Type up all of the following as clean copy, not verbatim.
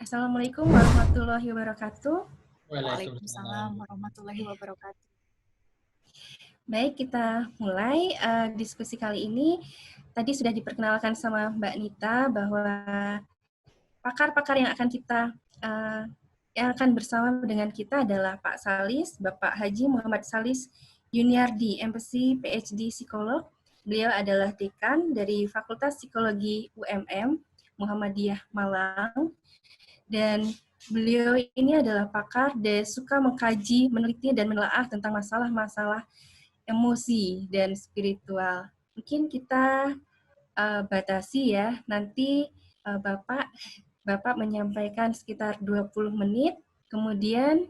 Assalamualaikum warahmatullahi wabarakatuh. Waalaikumsalam warahmatullahi wabarakatuh. Baik, kita mulai diskusi kali ini. Tadi sudah diperkenalkan sama Mbak Nita bahwa pakar-pakar yang akan bersama dengan kita adalah Pak Salis, Bapak Haji Muhammad Salis Yuniardi, MPhil, PhD Psikolog. Beliau adalah dekan dari Fakultas Psikologi UMM Muhammadiyah Malang. Dan beliau ini adalah pakar dan suka mengkaji, meneliti, dan menelaah tentang masalah-masalah emosi dan spiritual. Mungkin kita batasi ya, nanti Bapak menyampaikan sekitar 20 menit, kemudian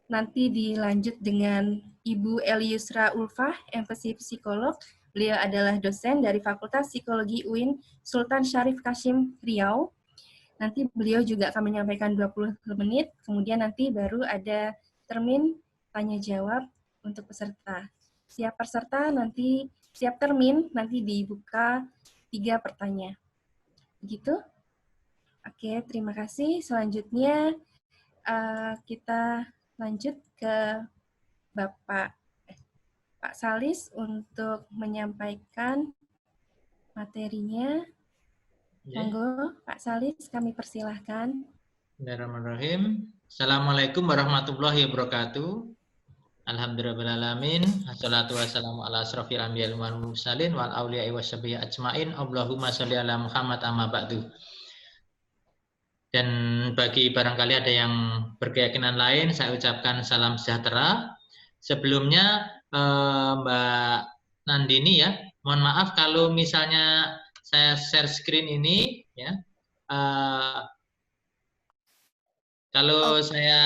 nanti dilanjut dengan Ibu Eliusra Ulfah, MPhil Psikolog. Beliau adalah dosen dari Fakultas Psikologi UIN Sultan Syarif Kasim Riau. Nanti beliau juga akan menyampaikan 20 menit, kemudian nanti baru ada termin tanya-jawab untuk peserta. Siap termin, nanti dibuka 3 pertanyaan. Begitu? Oke, terima kasih. Selanjutnya kita lanjut ke Pak Salis untuk menyampaikan materinya. Monggo, Pak Salis, kami persilahkan. Bismillahirrahmanirrahim. Assalamualaikum warahmatullahi wabarakatuh. Alhamdulillahirrahmanirrahim. Assalatu wassalamu ala asrofil anbiya wal mursalin wal awliya'i wasyabihi ajmain. Allahumma sholli ala Muhammad amma ba'du. Dan bagi barangkali ada yang berkeyakinan lain, saya ucapkan salam sejahtera. Sebelumnya Mbak Nandini ya, mohon maaf kalau misalnya saya share screen ini ya. Kalau saya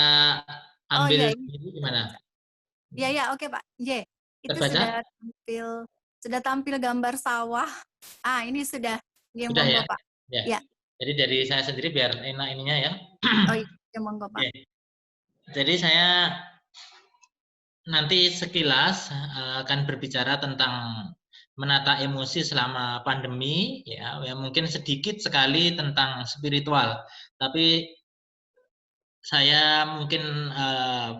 ambil ini gimana? Ya, oke Pak. Itu Terbaca? sudah tampil gambar sawah. Ini sudah. Sudah ya? Pak. Ya. Jadi dari saya sendiri biar enak ininya ya. Oh iya, monggo Pak. Jadi saya nanti sekilas akan berbicara tentang menata emosi selama pandemi ya, mungkin sedikit sekali tentang spiritual. Tapi saya mungkin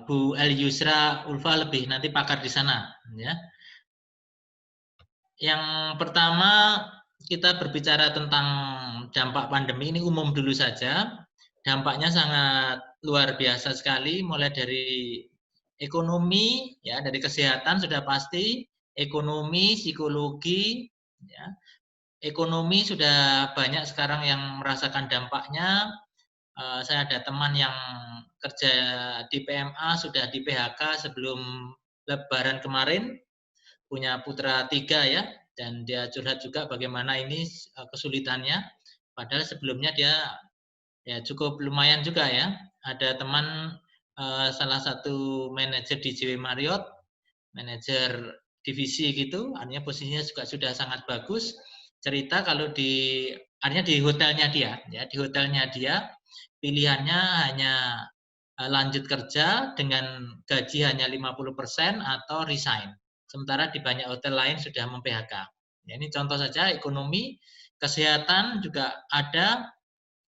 Bu Eliusra Ulfa lebih nanti pakar di sana ya. Yang pertama kita berbicara tentang dampak pandemi ini umum dulu saja. Dampaknya sangat luar biasa sekali, mulai dari ekonomi ya, dari kesehatan sudah pasti, ekonomi, psikologi ya. Ekonomi sudah banyak sekarang yang merasakan dampaknya. Saya ada teman yang kerja di PMA sudah di PHK sebelum Lebaran kemarin, punya putra 3 ya, dan dia curhat juga bagaimana ini kesulitannya. Padahal sebelumnya dia ya cukup lumayan juga ya. Ada teman salah satu manajer di JW Marriott, manajer divisi gitu, artinya posisinya juga sudah sangat bagus. Cerita kalau artinya di hotelnya dia, ya di hotelnya dia pilihannya hanya lanjut kerja dengan gaji hanya 50% atau resign. Sementara di banyak hotel lain sudah mem-PHK. Ya, ini contoh saja ekonomi, kesehatan juga ada.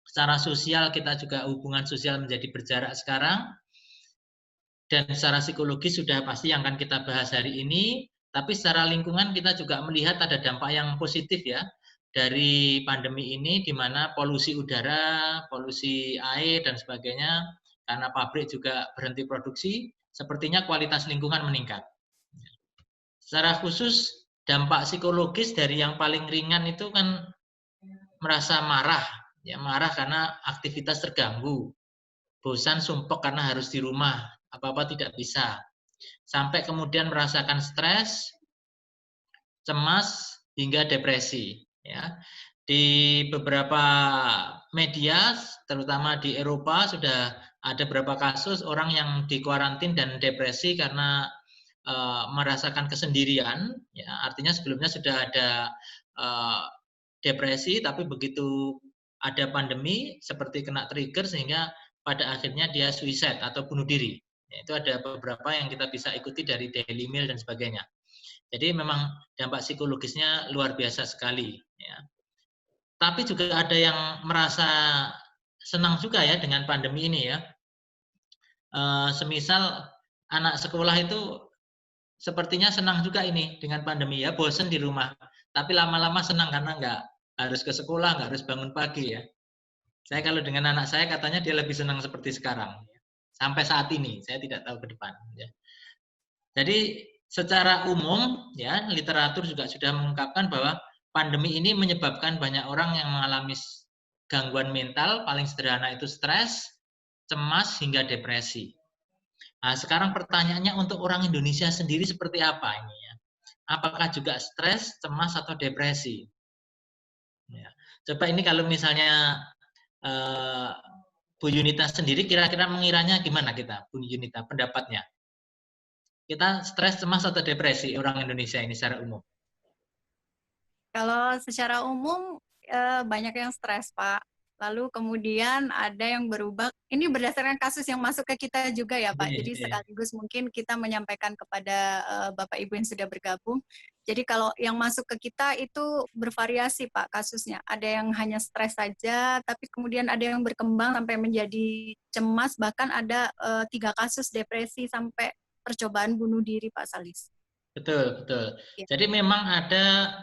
Secara sosial kita juga hubungan sosial menjadi berjarak sekarang. Dan secara psikologis sudah pasti yang akan kita bahas hari ini. Tapi secara lingkungan kita juga melihat ada dampak yang positif ya dari pandemi ini, di mana polusi udara, polusi air dan sebagainya, karena pabrik juga berhenti produksi, sepertinya kualitas lingkungan meningkat. Secara khusus dampak psikologis dari yang paling ringan itu kan merasa marah, ya marah karena aktivitas terganggu, bosan, sumpek karena harus di rumah, apa-apa tidak bisa, sampai kemudian merasakan stres, cemas hingga depresi. Ya, di beberapa media, terutama di Eropa sudah ada beberapa kasus orang yang dikuarantin dan depresi karena merasakan kesendirian. Ya, artinya sebelumnya sudah ada depresi, tapi begitu ada pandemi seperti kena trigger sehingga pada akhirnya dia suicide atau bunuh diri. Ya, itu ada beberapa yang kita bisa ikuti dari Daily Mail dan sebagainya. Jadi memang dampak psikologisnya luar biasa sekali. Ya. Tapi juga ada yang merasa senang juga ya dengan pandemi ini ya. Semisal anak sekolah itu sepertinya senang juga ini dengan pandemi ya, bosen di rumah. Tapi lama-lama senang karena nggak harus ke sekolah, nggak harus bangun pagi ya. Saya kalau dengan anak saya katanya dia lebih senang seperti sekarang. Sampai saat ini, saya tidak tahu ke depan. Ya. Jadi secara umum ya literatur juga sudah mengungkapkan bahwa pandemi ini menyebabkan banyak orang yang mengalami gangguan mental, paling sederhana itu stres, cemas hingga depresi. Nah, sekarang pertanyaannya untuk orang Indonesia sendiri seperti apa ini ya? Apakah juga stres, cemas atau depresi? Ya. Coba ini kalau misalnya Bu Yunita sendiri kira-kira mengiranya gimana kita, Bu Yunita, pendapatnya? Kita stres, cemas atau depresi orang Indonesia ini secara umum? Kalau secara umum banyak yang stres, Pak. Lalu kemudian ada yang berubah. Ini berdasarkan kasus yang masuk ke kita juga ya, Pak. Jadi sekaligus mungkin kita menyampaikan kepada Bapak Ibu yang sudah bergabung. Jadi kalau yang masuk ke kita itu bervariasi, Pak, kasusnya. Ada yang hanya stres saja, tapi kemudian ada yang berkembang sampai menjadi cemas, bahkan ada 3 kasus depresi sampai percobaan bunuh diri, Pak Salis. Betul, betul. Ya. Jadi memang ada,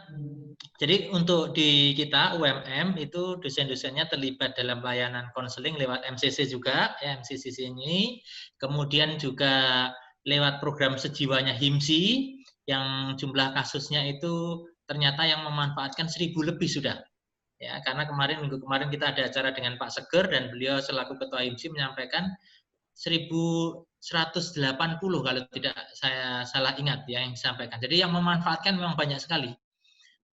jadi untuk di kita UMM itu dosen-dosennya terlibat dalam layanan konseling lewat MCC juga, ya, MCC ini. Kemudian juga lewat program sejiwanya HIMSI, yang jumlah kasusnya itu ternyata yang memanfaatkan 1000 lebih sudah. Ya, karena minggu kemarin kita ada acara dengan Pak Seger dan beliau selaku Ketua HIMSI menyampaikan 1180 kalau tidak saya salah ingat ya yang disampaikan. Jadi yang memanfaatkan memang banyak sekali.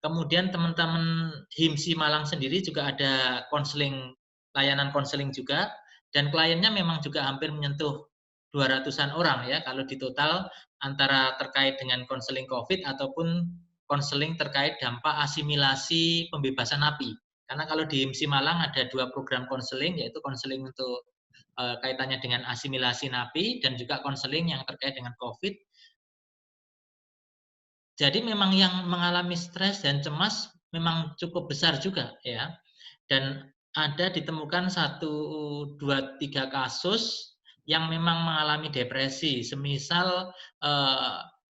Kemudian teman-teman HIMSI Malang sendiri juga ada konseling, layanan konseling juga, dan kliennya memang juga hampir menyentuh 200-an orang ya kalau di total antara terkait dengan konseling COVID ataupun konseling terkait dampak asimilasi pembebasan napi. Karena kalau di HIMSI Malang ada 2 program konseling, yaitu konseling untuk kaitannya dengan asimilasi napi dan juga konseling yang terkait dengan COVID. Jadi memang yang mengalami stres dan cemas memang cukup besar juga ya. Dan ada ditemukan 1, 2, 3 kasus yang memang mengalami depresi. Semisal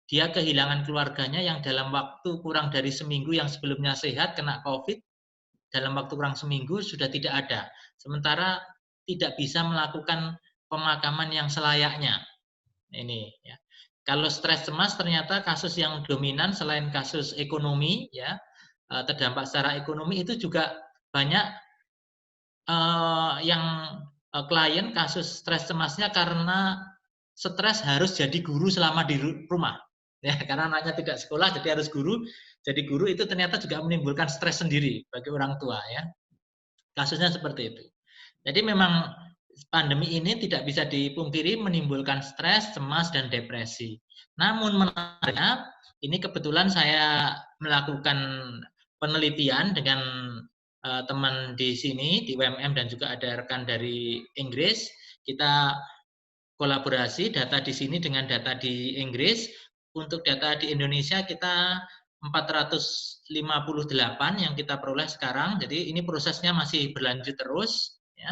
dia kehilangan keluarganya yang dalam waktu kurang dari seminggu yang sebelumnya sehat kena COVID, dalam waktu kurang seminggu sudah tidak ada. Sementara tidak bisa melakukan pemakaman yang selayaknya. Ini ya. Kalau stres cemas ternyata kasus yang dominan selain kasus ekonomi ya, terdampak secara ekonomi itu juga banyak yang klien kasus stres cemasnya karena stres harus jadi guru selama di rumah. Ya, karena anaknya tidak sekolah jadi harus guru. Jadi guru itu ternyata juga menimbulkan stres sendiri bagi orang tua ya. Kasusnya seperti itu. Jadi memang pandemi ini tidak bisa dipungkiri menimbulkan stres, cemas, dan depresi. Namun menariknya, ini kebetulan saya melakukan penelitian dengan teman di sini, di UMM, dan juga ada rekan dari Inggris. Kita kolaborasi data di sini dengan data di Inggris. Untuk data di Indonesia kita 458 yang kita peroleh sekarang. Jadi ini prosesnya masih berlanjut terus ya.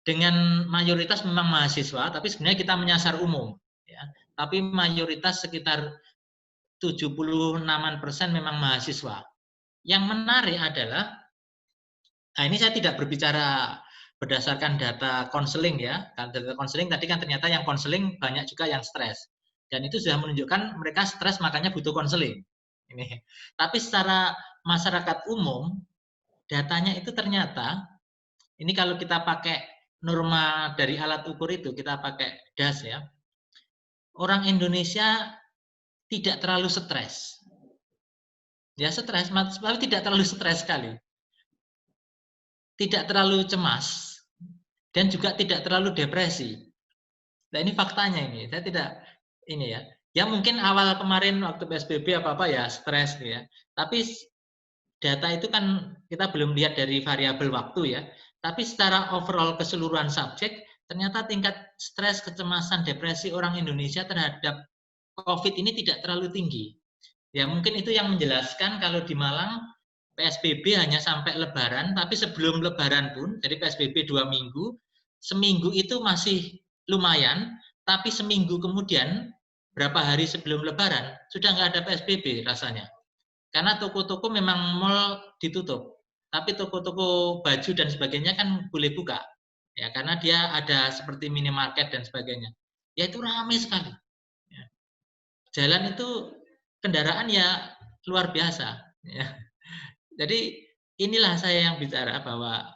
Dengan mayoritas memang mahasiswa, tapi sebenarnya kita menyasar umum ya. Tapi mayoritas sekitar 76% memang mahasiswa. Yang menarik adalah nah ini saya tidak berbicara berdasarkan data konseling ya. Data konseling tadi kan ternyata yang konseling banyak juga yang stres. Dan itu sudah menunjukkan mereka stres makanya butuh konseling. Ini. Tapi secara masyarakat umum, datanya itu ternyata, ini kalau kita pakai norma dari alat ukur itu, kita pakai DAS ya, orang Indonesia tidak terlalu stres. Ya stres, tapi tidak terlalu stres sekali. Tidak terlalu cemas, dan juga tidak terlalu depresi. Nah ini faktanya ini, saya tidak, ini ya. Ya mungkin awal kemarin waktu PSBB apa-apa ya stres ya. Tapi data itu kan kita belum lihat dari variabel waktu ya. Tapi secara overall keseluruhan subjek, ternyata tingkat stres, kecemasan, depresi orang Indonesia terhadap COVID ini tidak terlalu tinggi. Ya mungkin itu yang menjelaskan kalau di Malang PSBB hanya sampai Lebaran, tapi sebelum Lebaran pun, jadi PSBB 2 minggu, seminggu itu masih lumayan, tapi seminggu kemudian, berapa hari sebelum Lebaran, sudah nggak ada PSBB rasanya. Karena toko-toko memang mall ditutup, tapi toko-toko baju dan sebagainya kan boleh buka. Ya, karena dia ada seperti minimarket dan sebagainya. Ya itu ramai sekali. Ya. Jalan itu kendaraan ya luar biasa. Ya. Jadi inilah saya yang bicara bahwa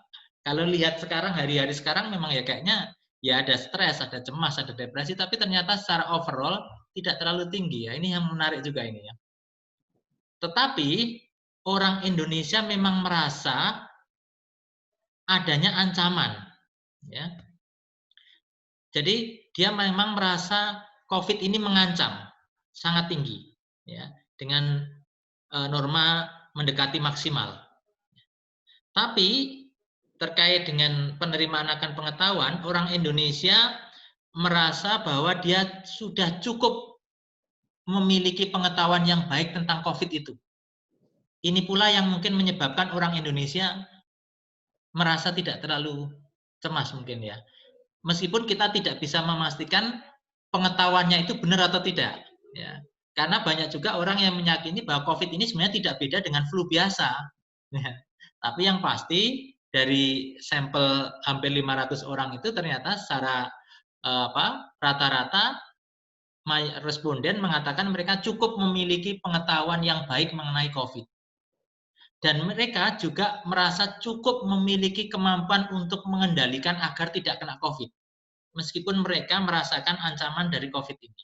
kalau lihat sekarang, hari-hari sekarang memang ya kayaknya ya ada stres, ada cemas, ada depresi, tapi ternyata secara overall tidak terlalu tinggi ya. Ini yang menarik juga ini ya. Tetapi orang Indonesia memang merasa adanya ancaman, ya. Jadi dia memang merasa COVID ini mengancam sangat tinggi, ya, dengan norma mendekati maksimal. Tapi terkait dengan penerimaan akan pengetahuan, orang Indonesia merasa bahwa dia sudah cukup memiliki pengetahuan yang baik tentang COVID itu. Ini pula yang mungkin menyebabkan orang Indonesia merasa tidak terlalu cemas mungkin ya. Meskipun kita tidak bisa memastikan pengetahuannya itu benar atau tidak. Ya. Karena banyak juga orang yang meyakini bahwa COVID ini sebenarnya tidak beda dengan flu biasa. Ya. Tapi yang pasti dari sampel hampir 500 orang itu ternyata secara rata-rata responden mengatakan mereka cukup memiliki pengetahuan yang baik mengenai COVID. Dan mereka juga merasa cukup memiliki kemampuan untuk mengendalikan agar tidak kena COVID. Meskipun mereka merasakan ancaman dari COVID ini.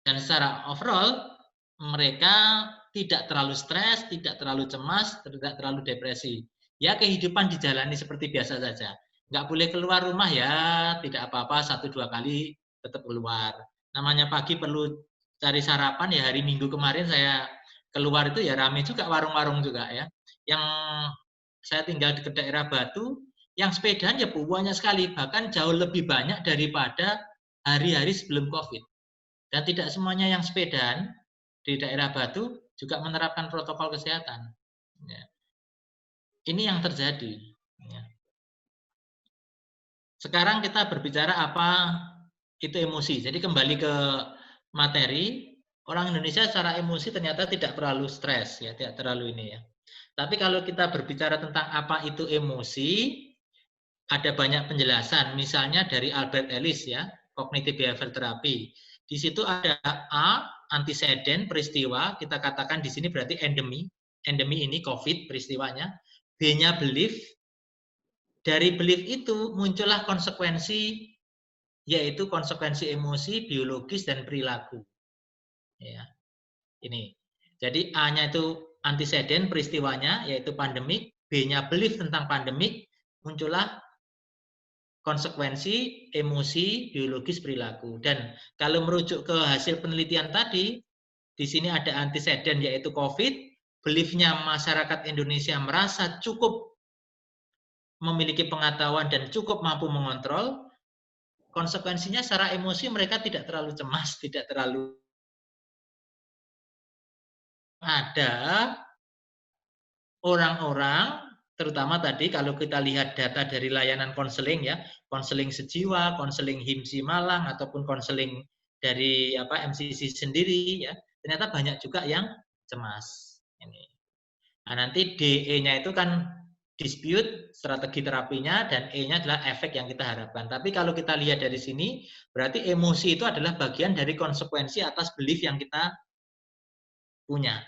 Dan secara overall, mereka tidak terlalu stres, tidak terlalu cemas, tidak terlalu depresi. Ya kehidupan dijalani seperti biasa saja. Nggak boleh keluar rumah ya, tidak apa-apa, 1-2 kali tetap keluar. Namanya pagi perlu cari sarapan, ya hari Minggu kemarin saya keluar itu ya ramai juga warung-warung juga ya. Yang saya tinggal di daerah Batu, yang sepedaan ya banyak sekali, bahkan jauh lebih banyak daripada hari-hari sebelum COVID. Dan tidak semuanya yang sepedaan di daerah Batu juga menerapkan protokol kesehatan. Ya. Ini yang terjadi. Ya. Sekarang kita berbicara apa itu emosi. Jadi kembali ke materi, orang Indonesia secara emosi ternyata tidak terlalu stres, ya, tidak terlalu ini ya. Tapi kalau kita berbicara tentang apa itu emosi, ada banyak penjelasan. Misalnya dari Albert Ellis ya, Cognitive Behavioral Therapy. Di situ ada A, antecedent peristiwa, kita katakan di sini berarti endemi. Endemi ini COVID peristiwanya. B-nya belief. Dari belief itu muncullah konsekuensi, yaitu konsekuensi emosi, biologis, dan perilaku. Ya, ini. Jadi A-nya itu antecedent peristiwanya, yaitu pandemik. B-nya belief tentang pandemik, muncullah konsekuensi, emosi, biologis, perilaku. Dan kalau merujuk ke hasil penelitian tadi, di sini ada antecedent yaitu COVID, beliefnya masyarakat Indonesia merasa cukup memiliki pengetahuan dan cukup mampu mengontrol, konsekuensinya secara emosi mereka tidak terlalu cemas, tidak terlalu ada orang-orang terutama tadi kalau kita lihat data dari layanan konseling ya, konseling sejiwa, konseling HIMSI Malang ataupun konseling dari MCC sendiri ya, ternyata banyak juga yang cemas. Ini. Nah, nanti DE-nya itu kan dispute strategi terapinya dan E-nya adalah efek yang kita harapkan. Tapi kalau kita lihat dari sini, berarti emosi itu adalah bagian dari konsekuensi atas belief yang kita punya.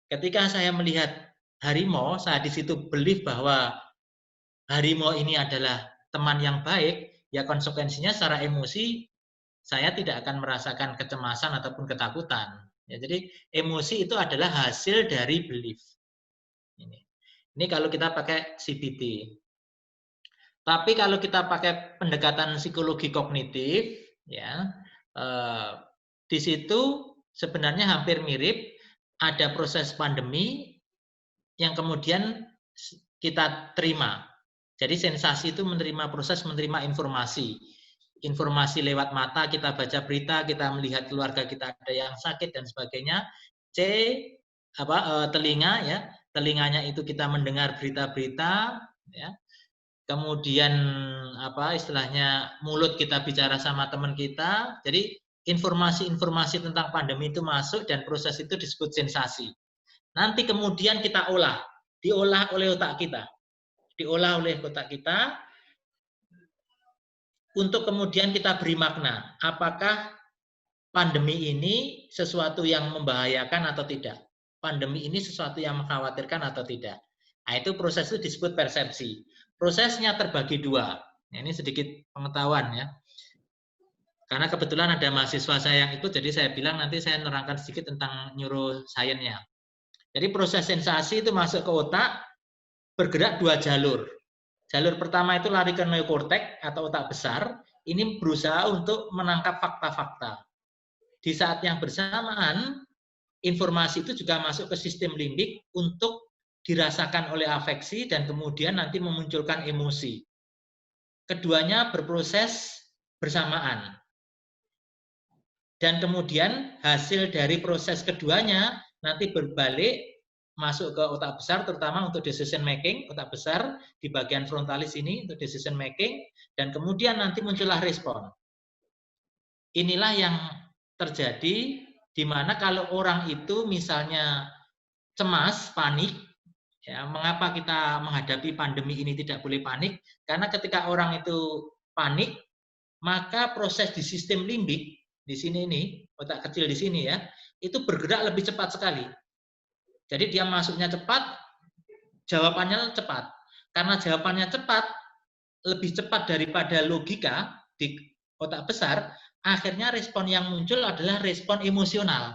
Ketika saya melihat harimau, saya di situ belief bahwa harimau ini adalah teman yang baik, ya konsekuensinya secara emosi saya tidak akan merasakan kecemasan ataupun ketakutan. Ya, jadi emosi itu adalah hasil dari belief. Ini kalau kita pakai CBT. Tapi kalau kita pakai pendekatan psikologi kognitif, ya di situ sebenarnya hampir mirip. Ada proses pandemi yang kemudian kita terima. Jadi sensasi itu menerima proses, menerima informasi. Informasi lewat mata, kita baca berita, kita melihat keluarga kita ada yang sakit dan sebagainya. C, telinga ya, telinganya itu kita mendengar berita-berita ya. Kemudian istilahnya mulut kita bicara sama teman kita. Jadi informasi-informasi tentang pandemi itu masuk dan proses itu disebut sensasi. Nanti kemudian kita diolah oleh otak kita. Diolah oleh otak kita untuk kemudian kita beri makna. Apakah pandemi ini sesuatu yang membahayakan atau tidak? Pandemi ini sesuatu yang mengkhawatirkan atau tidak? Nah, itu proses itu disebut persepsi. Prosesnya terbagi dua. Nah, ini sedikit pengetahuan ya. Karena kebetulan ada mahasiswa saya yang ikut, jadi saya bilang nanti saya nerangkan sedikit tentang neuroscience-nya. Jadi proses sensasi itu masuk ke otak, bergerak dua jalur. Jalur pertama itu lari ke neokorteks atau otak besar. Ini berusaha untuk menangkap fakta-fakta. Di saat yang bersamaan, informasi itu juga masuk ke sistem limbik untuk dirasakan oleh afeksi dan kemudian nanti memunculkan emosi. Keduanya berproses bersamaan. Dan kemudian hasil dari proses keduanya nanti berbalik masuk ke otak besar, terutama untuk decision making, otak besar di bagian frontalis ini untuk decision making, dan kemudian nanti muncullah respon. Inilah yang terjadi di mana kalau orang itu misalnya cemas, panik, ya, mengapa kita menghadapi pandemi ini tidak boleh panik? Karena ketika orang itu panik, maka proses di sistem limbik di sini nih, otak kecil di sini ya, itu bergerak lebih cepat sekali. Jadi dia masuknya cepat, jawabannya cepat. Karena jawabannya cepat, lebih cepat daripada logika di otak besar, akhirnya respon yang muncul adalah respon emosional.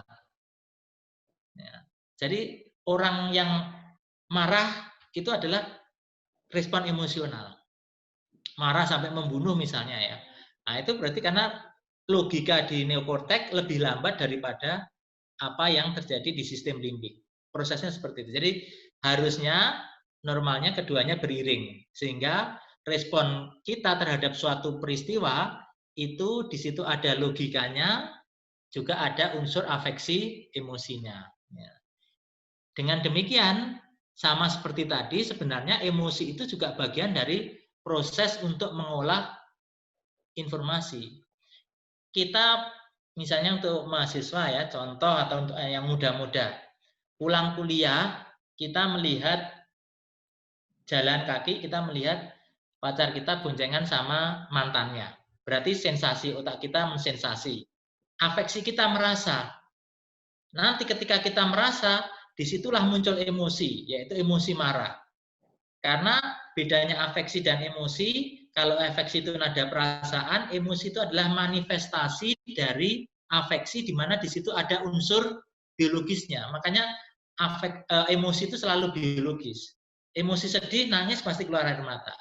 Ya. Jadi orang yang marah itu adalah respon emosional. Marah sampai membunuh misalnya ya. Nah itu berarti karena logika di neokorteks lebih lambat daripada apa yang terjadi di sistem limbik. Prosesnya seperti itu. Jadi harusnya normalnya keduanya beriring sehingga respon kita terhadap suatu peristiwa itu di situ ada logikanya, juga ada unsur afeksi emosinya. Dengan demikian sama seperti tadi sebenarnya emosi itu juga bagian dari proses untuk mengolah informasi. Kita misalnya untuk mahasiswa ya, contoh atau untuk yang muda-muda, pulang kuliah kita melihat jalan kaki, kita melihat pacar kita boncengan sama mantannya. Berarti sensasi otak kita mensensasi. Afeksi kita merasa. Nanti ketika kita merasa, disitulah muncul emosi, yaitu emosi marah. Karena bedanya afeksi dan emosi, kalau afeksi itu nada perasaan, emosi itu adalah manifestasi dari afeksi di mana di situ ada unsur biologisnya. Makanya emosi itu selalu biologis. Emosi sedih, nangis pasti keluar air mata.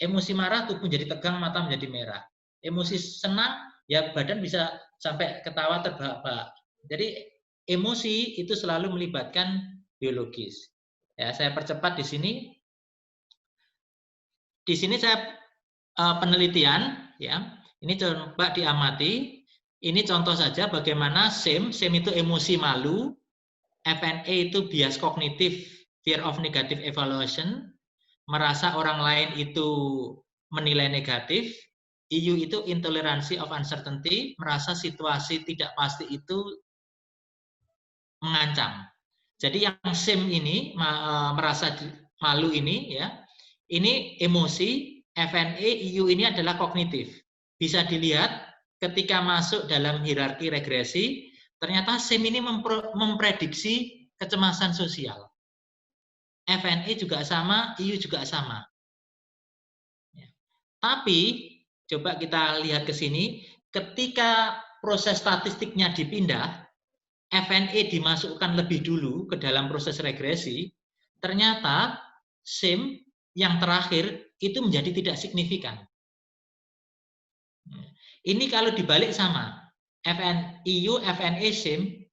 Emosi marah, tubuh jadi tegang, mata menjadi merah. Emosi senang, ya badan bisa sampai ketawa terbahak-bahak. Jadi emosi itu selalu melibatkan biologis. Ya, saya percepat di sini. Di sini saya penelitian, ya. Ini coba diamati. Ini contoh saja bagaimana SEM itu emosi malu, FNA itu bias kognitif, fear of negative evaluation, merasa orang lain itu menilai negatif, EU itu intoleransi of uncertainty, merasa situasi tidak pasti itu mengancam. Jadi yang SEM ini merasa malu ini ya, ini emosi, FNA, EU ini adalah kognitif. Bisa dilihat ketika masuk dalam hierarki regresi, ternyata SEM ini memprediksi kecemasan sosial. FNA juga sama, EU juga sama. Ya. Tapi coba kita lihat ke sini, ketika proses statistiknya dipindah, FNA dimasukkan lebih dulu ke dalam proses regresi, ternyata SEM yang terakhir itu menjadi tidak signifikan. Ini kalau dibalik sama, EU, FNA, SEM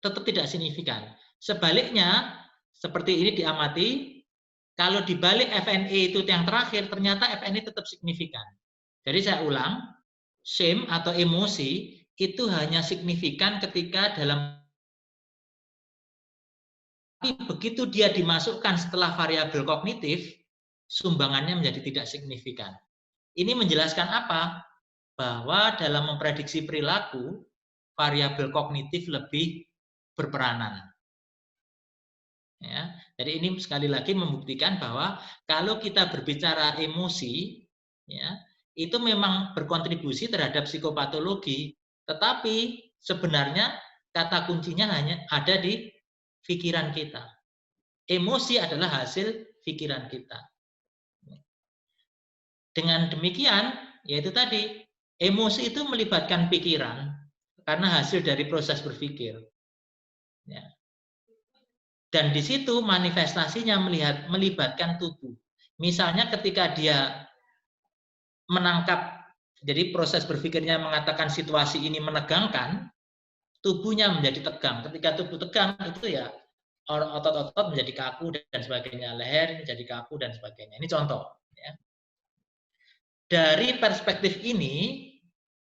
tetap tidak signifikan. Sebaliknya, seperti ini diamati, kalau dibalik FNA itu yang terakhir, ternyata FNA tetap signifikan. Jadi saya ulang, SEM atau emosi itu hanya signifikan ketika dalam begitu dia dimasukkan setelah variabel kognitif, sumbangannya menjadi tidak signifikan. Ini menjelaskan apa? Bahwa dalam memprediksi perilaku, variabel kognitif lebih berperanan. Ya, jadi ini sekali lagi membuktikan bahwa kalau kita berbicara emosi, ya, itu memang berkontribusi terhadap psikopatologi, tetapi sebenarnya kata kuncinya hanya ada di pikiran kita. Emosi adalah hasil pikiran kita. Dengan demikian, yaitu tadi, emosi itu melibatkan pikiran karena hasil dari proses berpikir. Ya. Dan di situ manifestasinya melibatkan tubuh. Misalnya ketika dia menangkap, jadi proses berpikirnya mengatakan situasi ini menegangkan, tubuhnya menjadi tegang. Ketika tubuh tegang itu ya otot-otot menjadi kaku dan sebagainya, leher menjadi kaku dan sebagainya. Ini contoh. Ya. Dari perspektif ini,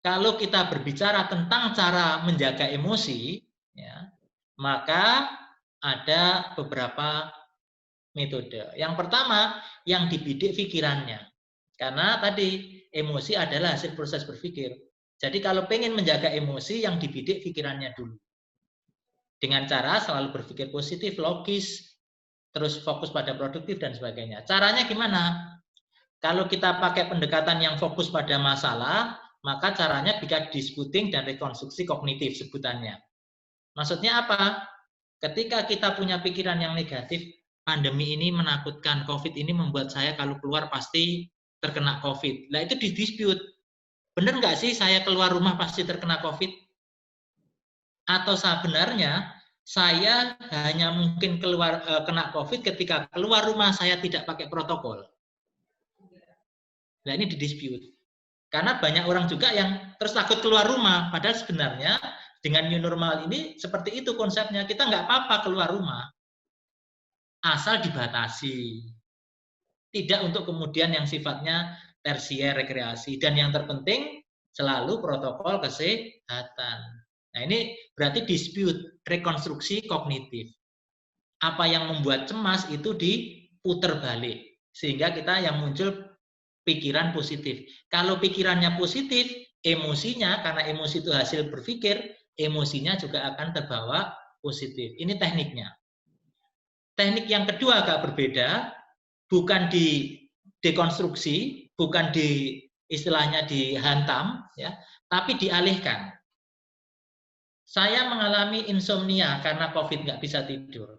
kalau kita berbicara tentang cara menjaga emosi, ya, maka ada beberapa metode. Yang pertama, yang dibidik pikirannya. Karena tadi emosi adalah hasil proses berpikir. Jadi kalau pengen menjaga emosi, yang dibidik pikirannya dulu. Dengan cara selalu berpikir positif, logis, terus fokus pada produktif dan sebagainya. Caranya gimana? Kalau kita pakai pendekatan yang fokus pada masalah, maka caranya bisa disputing dan rekonstruksi kognitif sebutannya. Maksudnya apa? Ketika kita punya pikiran yang negatif, pandemi ini menakutkan, COVID ini membuat saya kalau keluar pasti terkena COVID. Nah itu didispute. Benar nggak sih saya keluar rumah pasti terkena COVID? Atau sebenarnya saya hanya mungkin kena COVID ketika keluar rumah saya tidak pakai protokol. Nah ini didispute. Karena banyak orang juga yang terus takut keluar rumah. Padahal sebenarnya dengan new normal ini seperti itu konsepnya. Kita nggak apa-apa keluar rumah. Asal dibatasi. Tidak untuk kemudian yang sifatnya tersier rekreasi. Dan yang terpenting selalu protokol kesehatan. Nah ini berarti dispute, rekonstruksi kognitif. Apa yang membuat cemas itu diputer balik. Sehingga kita yang muncul pikiran positif. Kalau pikirannya positif, emosinya, karena emosi itu hasil berpikir, emosinya juga akan terbawa positif. Ini tekniknya. Teknik yang kedua agak berbeda, bukan di dekonstruksi, bukan di istilahnya dihantam, ya, tapi dialihkan. Saya mengalami insomnia karena COVID nggak bisa tidur.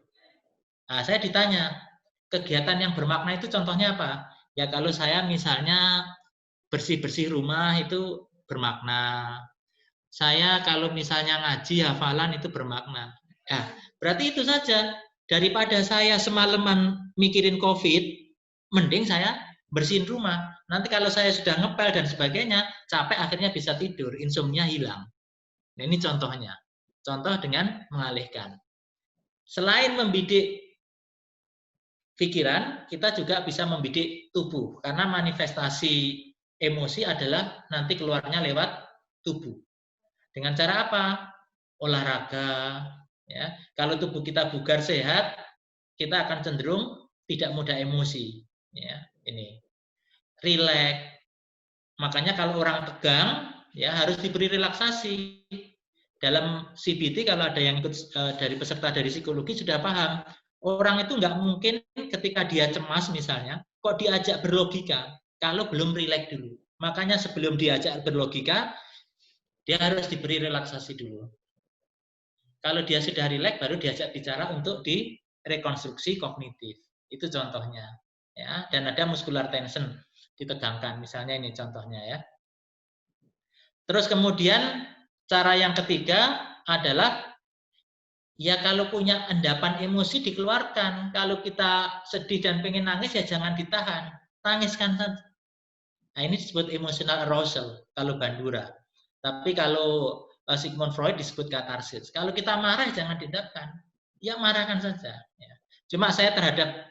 Nah, saya ditanya, kegiatan yang bermakna itu contohnya apa? Ya kalau saya misalnya bersih-bersih rumah itu bermakna. Saya kalau misalnya ngaji, hafalan itu bermakna. Ya, berarti itu saja. Daripada saya semalaman mikirin COVID, mending saya bersihin rumah. Nanti kalau saya sudah ngepel dan sebagainya, capek akhirnya bisa tidur, insomnia hilang. Nah, ini contohnya. Contoh dengan mengalihkan. Selain membidik pikiran, kita juga bisa membidik tubuh. Karena manifestasi emosi adalah nanti keluarnya lewat tubuh. Dengan cara apa? Olahraga. Ya. Kalau tubuh kita bugar sehat, kita akan cenderung tidak mudah emosi. Ya, ini. Rileks. Makanya kalau orang tegang, ya harus diberi relaksasi. Dalam CBT kalau ada yang ikut dari peserta dari psikologi sudah paham. Orang itu nggak mungkin ketika dia cemas misalnya, kok diajak berlogika kalau belum rileks dulu. Makanya sebelum diajak berlogika, dia harus diberi relaksasi dulu. Kalau dia sudah rileks, baru diajak bicara untuk direkonstruksi kognitif. Itu contohnya. Ya, dan ada muscular tension, ditegangkan. Misalnya ini contohnya ya. Terus kemudian cara yang ketiga adalah ya kalau punya endapan emosi dikeluarkan. Kalau kita sedih dan pengen nangis ya jangan ditahan. Tangiskan saja. Nah ini disebut emotional arousal kalau Bandura. Tapi kalau Sigmund Freud disebut katarsis. Kalau kita marah jangan dendamkan. Ya marahkan saja. Ya. Cuma saya terhadap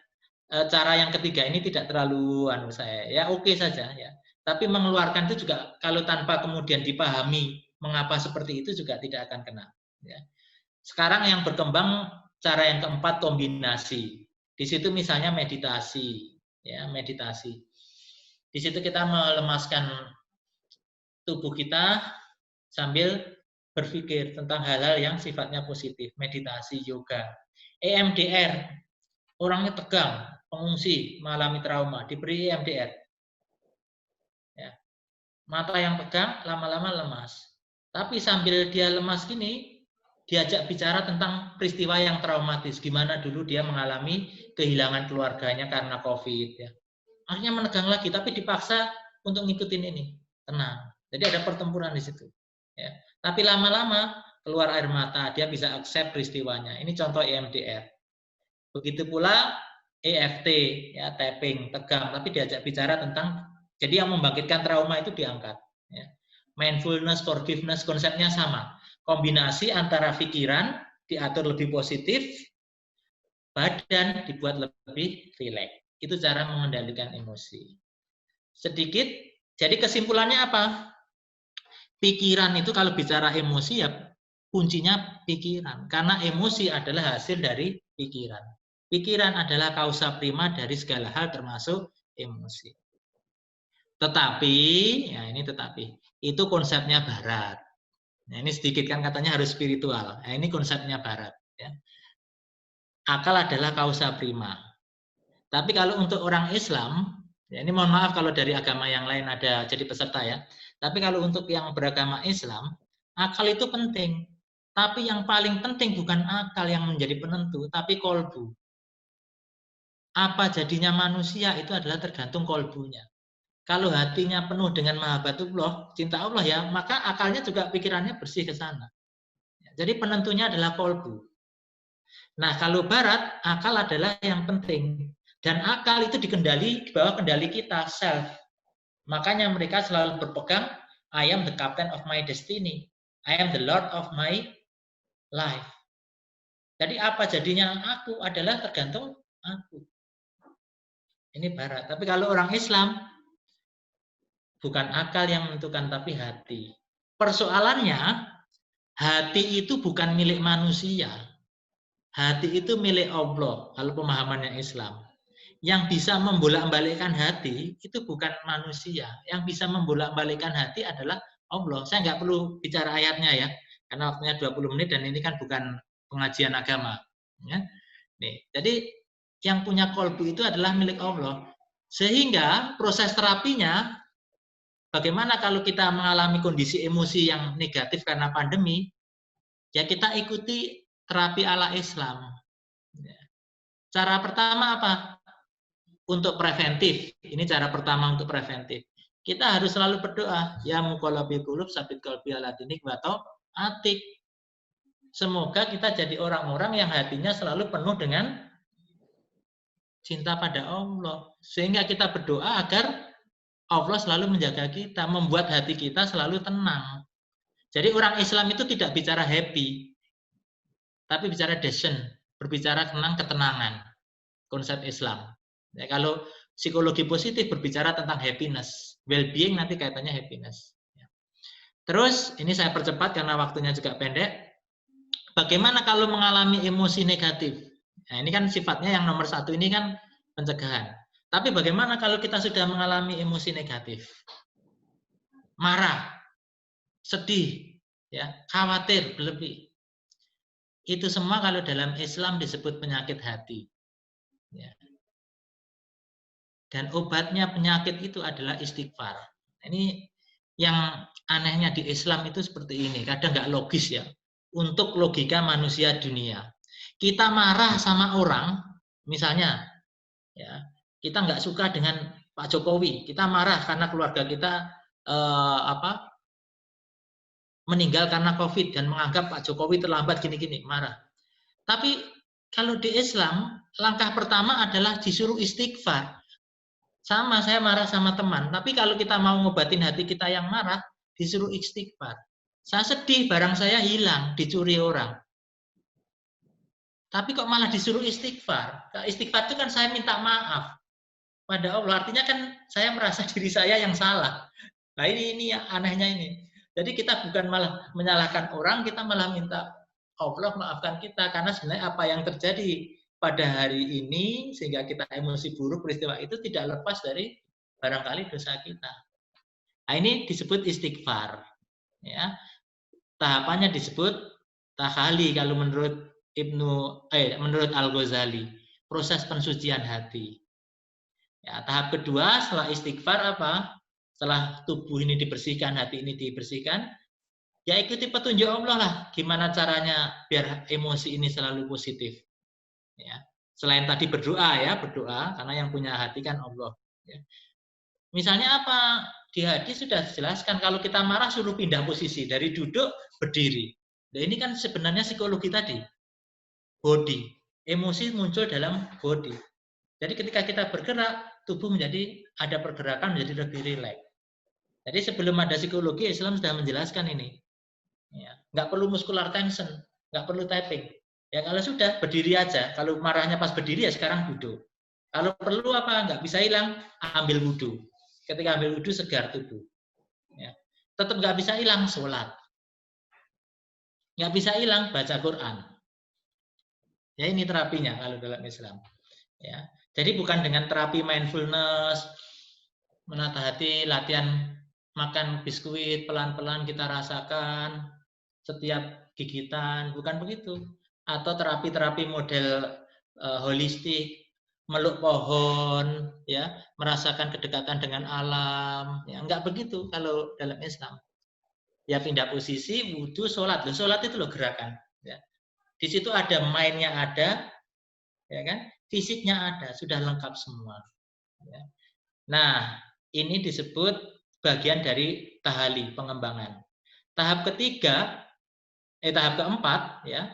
cara yang ketiga ini tidak terlalu ya oke saja ya. Tapi mengeluarkan itu juga kalau tanpa kemudian dipahami mengapa seperti itu juga tidak akan kena. Ya. Sekarang yang berkembang cara yang keempat kombinasi. Di situ misalnya meditasi, ya meditasi. Di situ kita melemaskan tubuh kita sambil berpikir tentang hal-hal yang sifatnya positif, meditasi, yoga. EMDR, orangnya tegang, pengungsi, mengalami trauma, diberi EMDR. Ya. Mata yang tegang, lama-lama lemas. Tapi sambil dia lemas gini, diajak bicara tentang peristiwa yang traumatis. Gimana dulu dia mengalami kehilangan keluarganya karena COVID. Ya. Akhirnya menegang lagi, tapi dipaksa untuk ngikutin ini. Tenang. Jadi ada pertempuran di situ. Ya. Tapi lama-lama keluar air mata, dia bisa accept peristiwanya. Ini contoh EMDR. Begitu pula EFT, ya tapping, tegang, tapi diajak bicara tentang, jadi yang membangkitkan trauma itu diangkat. Ya. Mindfulness, forgiveness, konsepnya sama. Kombinasi antara pikiran diatur lebih positif, badan dibuat lebih rileks. Itu cara mengendalikan emosi. Sedikit, jadi kesimpulannya apa? Pikiran itu kalau bicara emosi ya kuncinya pikiran. Karena emosi adalah hasil dari pikiran. Pikiran adalah kausa prima dari segala hal termasuk emosi. Tetapi, ya ini tetapi, itu konsepnya barat. Nah, ini sedikit kan katanya harus spiritual. Nah, ini konsepnya barat. Ya. Akal adalah kausa prima. Tapi kalau untuk orang Islam, ya ini mohon maaf kalau dari agama yang lain ada jadi peserta ya. Tapi kalau untuk yang beragama Islam, akal itu penting. Tapi yang paling penting bukan akal yang menjadi penentu, tapi kolbu. Apa jadinya manusia itu adalah tergantung kolbunya. Kalau hatinya penuh dengan mahabbatullah, cinta Allah ya, maka akalnya juga pikirannya bersih ke sana. Jadi penentunya adalah kolbu. Nah, kalau barat, akal adalah yang penting. Dan akal itu di bawah kendali kita, self. Makanya mereka selalu berpegang, I am the captain of my destiny. I am the lord of my life. Jadi apa jadinya aku adalah tergantung aku. Ini barat. Tapi kalau orang Islam, bukan akal yang menentukan, tapi hati. Persoalannya, hati itu bukan milik manusia. Hati itu milik Allah, kalau pemahamannya Islam. Yang bisa membolak-balikkan hati itu bukan manusia. Yang bisa membolak-balikkan hati adalah Allah. Saya nggak perlu bicara ayatnya ya, karena waktunya 20 menit dan ini kan bukan pengajian agama. Ya. Nih, jadi yang punya kolbu itu adalah milik Allah. Sehingga proses terapinya, bagaimana kalau kita mengalami kondisi emosi yang negatif karena pandemi, ya kita ikuti terapi ala Islam. Cara pertama apa? Untuk preventif, ini cara pertama untuk preventif. Kita harus selalu berdoa, ya muqallibal qulub tsabit qalbi ala dinik wa atik. Semoga kita jadi orang-orang yang hatinya selalu penuh dengan cinta pada Allah. Sehingga kita berdoa agar Allah selalu menjaga kita, membuat hati kita selalu tenang. Jadi orang Islam itu tidak bicara happy, tapi bicara descent, berbicara tentang ketenangan. Konsep Islam. Ya, kalau psikologi positif berbicara tentang happiness, well-being nanti kaitannya happiness. Ya. Terus ini saya percepat karena waktunya juga pendek. Bagaimana kalau mengalami emosi negatif? Nah, ini kan sifatnya yang nomor satu ini kan pencegahan. Tapi bagaimana kalau kita sudah mengalami emosi negatif? Marah, sedih, ya, khawatir berlebih. Itu semua kalau dalam Islam disebut penyakit hati. Ya. Dan obatnya penyakit itu adalah istighfar. Ini yang anehnya di Islam itu seperti ini. Kadang nggak logis ya. Untuk logika manusia dunia. Kita marah sama orang, misalnya, ya kita nggak suka dengan Pak Jokowi. Kita marah karena keluarga kita meninggal karena COVID dan menganggap Pak Jokowi terlambat gini-gini, marah. Tapi kalau di Islam, langkah pertama adalah disuruh istighfar. Sama, saya marah sama teman. Tapi kalau kita mau ngobatin hati kita yang marah, disuruh istighfar. Saya sedih, barang saya hilang, dicuri orang. Tapi kok malah disuruh istighfar? Istighfar itu kan saya minta maaf pada Allah. Artinya kan saya merasa diri saya yang salah. Nah ini anehnya ini. Jadi kita bukan malah menyalahkan orang, kita malah minta Allah maafkan kita, karena sebenarnya apa yang terjadi pada hari ini sehingga kita emosi buruk peristiwa itu tidak lepas dari barangkali dosa kita. Nah, ini disebut istighfar. Ya. Tahapannya disebut tahali kalau menurut menurut Al-Ghazali, proses pensucian hati. Ya, tahap kedua setelah istighfar apa? Setelah tubuh ini dibersihkan, hati ini dibersihkan, ya ikuti petunjuk Allah lah. Gimana caranya biar emosi ini selalu positif. Ya. Selain tadi berdoa ya, berdoa karena yang punya hati kan Allah. Ya. Misalnya apa? Di hadis sudah dijelaskan kalau kita marah suruh pindah posisi dari duduk berdiri. Nah, ini kan sebenarnya psikologi tadi. Body. Emosi muncul dalam body. Jadi ketika kita bergerak, tubuh menjadi ada pergerakan menjadi lebih rileks. Jadi sebelum ada psikologi, Islam sudah menjelaskan ini. Ya, nggak perlu muscular tension, nggak perlu tapping. Ya kalau sudah berdiri aja. Kalau marahnya pas berdiri ya sekarang duduk. Kalau perlu apa? Nggak bisa hilang, ambil wudhu. Ketika ambil wudhu segar tubuh. Ya. Tetap nggak bisa hilang sholat. Nggak bisa hilang baca Quran. Ya ini terapinya kalau dalam Islam. Ya. Jadi bukan dengan terapi mindfulness, menata hati, latihan makan biskuit pelan-pelan kita rasakan setiap gigitan, bukan begitu. Atau terapi-terapi model holistik, meluk pohon, ya, merasakan kedekatan dengan alam, ya, enggak begitu kalau dalam Islam. Ya pindah posisi, wudhu, sholat. Loh, sholat itu loh gerakan. Ya. Di situ ada mindnya ada, ya kan? Fisiknya ada, sudah lengkap semua. Ya. Nah, ini disebut bagian dari tahali, pengembangan. Tahap ketiga, tahap keempat, ya,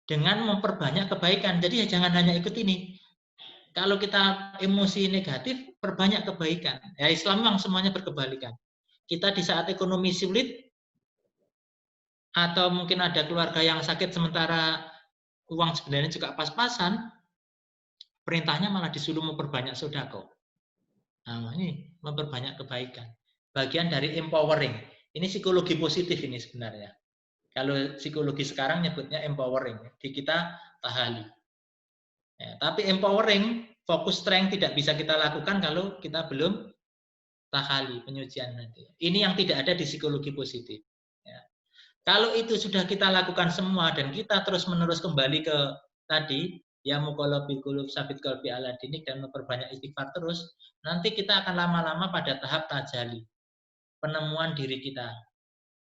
dengan memperbanyak kebaikan. Jadi ya jangan hanya ikut ini. Kalau kita emosi negatif, perbanyak kebaikan. Ya Islam memang semuanya berkebalikan. Kita di saat ekonomi sulit, atau mungkin ada keluarga yang sakit sementara uang sebenarnya juga pas-pasan, perintahnya malah disuruh memperbanyak sedekah. Nah, ini memperbanyak kebaikan. Bagian dari empowering. Ini psikologi positif ini sebenarnya. Kalau psikologi sekarang nyebutnya empowering. Di kita tahali. Ya, tapi empowering, fokus strength tidak bisa kita lakukan kalau kita belum tahali, penyucian nanti. Ini yang tidak ada di psikologi positif. Ya. Kalau itu sudah kita lakukan semua dan kita terus-menerus kembali ke tadi, ya muqallibul qulub sabit qalbi ala dinik dan memperbanyak istighfar terus, nanti kita akan lama-lama pada tahap tajali, penemuan diri kita.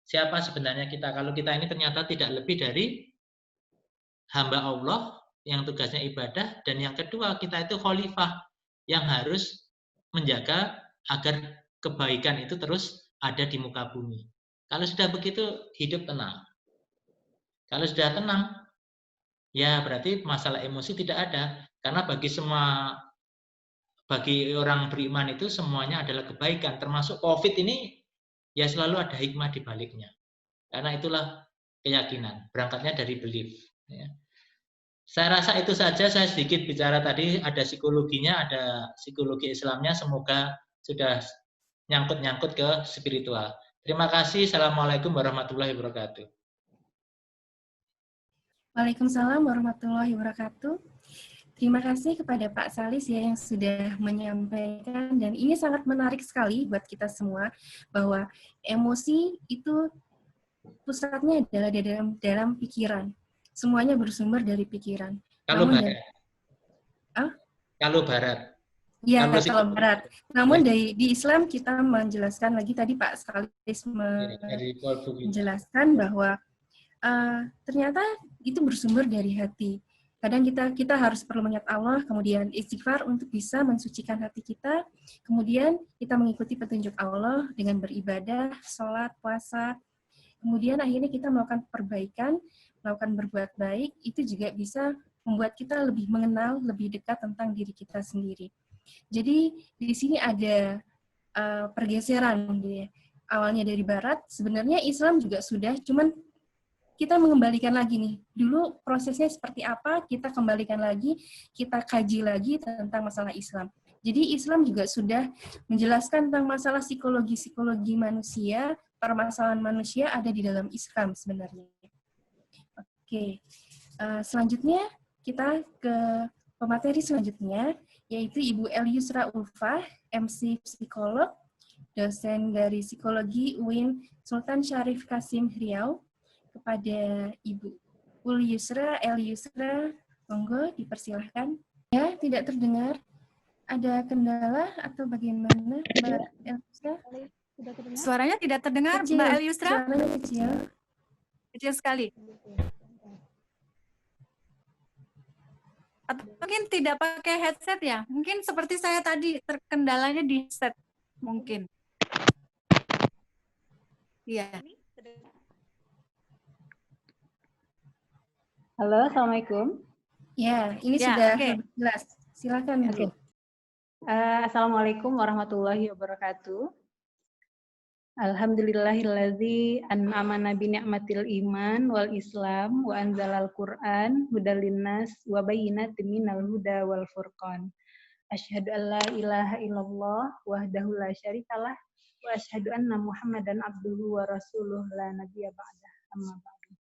Siapa sebenarnya kita? Kalau kita ini ternyata tidak lebih dari hamba Allah yang tugasnya ibadah, dan yang kedua kita itu khalifah yang harus menjaga agar kebaikan itu terus ada di muka bumi. Kalau sudah begitu hidup tenang. Kalau sudah tenang, ya berarti masalah emosi tidak ada. Karena bagi orang beriman itu semuanya adalah kebaikan. Termasuk COVID ini ya selalu ada hikmah di baliknya. Karena itulah keyakinan. Berangkatnya dari belief. Ya. Saya rasa itu saja. Saya sedikit bicara tadi. Ada psikologinya, ada psikologi Islamnya. Semoga sudah nyangkut-nyangkut ke spiritual. Terima kasih. Assalamualaikum warahmatullahi wabarakatuh. Waalaikumsalam warahmatullahi wabarakatuh. Terima kasih kepada Pak Salis ya yang sudah menyampaikan, dan ini sangat menarik sekali buat kita semua bahwa emosi itu pusatnya adalah dalam pikiran. Semuanya bersumber dari pikiran. Kalau barat. Kalau barat. Ya, kalau barat. Namun di Islam kita menjelaskan lagi tadi Pak Salis menjelaskan bahwa ternyata itu bersumber dari hati. Kadang kita harus perlu mengingat Allah, kemudian istighfar untuk bisa mensucikan hati kita, kemudian kita mengikuti petunjuk Allah dengan beribadah, sholat, puasa, kemudian akhirnya kita melakukan perbaikan, melakukan berbuat baik, itu juga bisa membuat kita lebih mengenal, lebih dekat tentang diri kita sendiri. Jadi di sini ada pergeseran, gitu ya. Awalnya dari Barat, sebenarnya Islam juga sudah, cuman kita mengembalikan lagi nih, dulu prosesnya seperti apa, kita kembalikan lagi, kita kaji lagi tentang masalah Islam. Jadi Islam juga sudah menjelaskan tentang masalah psikologi manusia, permasalahan manusia ada di dalam Islam sebenarnya. Oke, selanjutnya kita ke pemateri selanjutnya, yaitu Ibu El Yusra Ulfah, MC Psikolog, dosen dari Psikologi UIN Sultan Syarif Kasim Riau. Kepada Ibu Ul Yusra, El Yusra, monggo dipersilahkan. Ya, tidak terdengar. Ada kendala atau bagaimana, Mbak El Yusra? Suaranya tidak terdengar, Kecil, Mbak El Yusra? suaranya kecil. Kecil sekali. Atau mungkin tidak pakai headset ya? Mungkin seperti saya tadi, terkendalanya di headset. Mungkin. Iya. Halo, Assalamualaikum. Ya, ini Ya, sudah oke. lebih jelas. Silakan, Bu. Oke. Assalamualaikum warahmatullahi wabarakatuh. Alhamdulillahillazi an'amana bi ni'matil iman wal islam wa anzalal Qur'an hudal linnas wa bayyinatin minal huda wal furqan. Asyhadu an la ilaha illallah wahdahu la syarikalah wa asyhadu anna Muhammadan abduhu wa rasuluh la nabiyya ba'dah. Amma ba'du.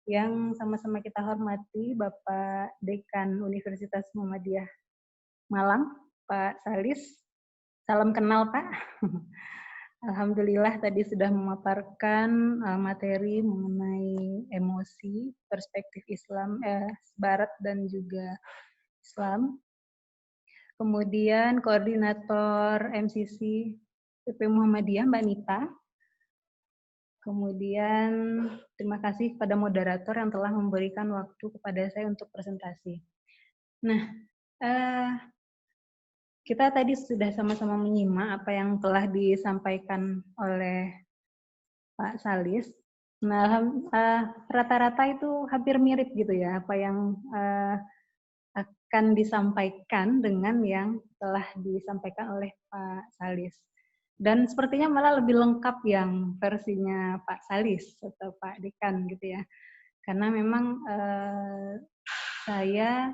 Yang sama-sama kita hormati Bapak Dekan Universitas Muhammadiyah Malang, Pak Salis. Salam kenal, Pak. Alhamdulillah tadi sudah memaparkan materi mengenai emosi, perspektif Islam, Barat dan juga Islam. Kemudian koordinator MCC PP Muhammadiyah, Mbak Nita. Kemudian terima kasih kepada moderator yang telah memberikan waktu kepada saya untuk presentasi. Nah, kita tadi sudah sama-sama menyimak apa yang telah disampaikan oleh Pak Salis. Nah, rata-rata itu hampir mirip gitu ya, apa yang akan disampaikan dengan yang telah disampaikan oleh Pak Salis. Dan sepertinya malah lebih lengkap yang versinya Pak Salis atau Pak Dekan gitu ya. Karena memang saya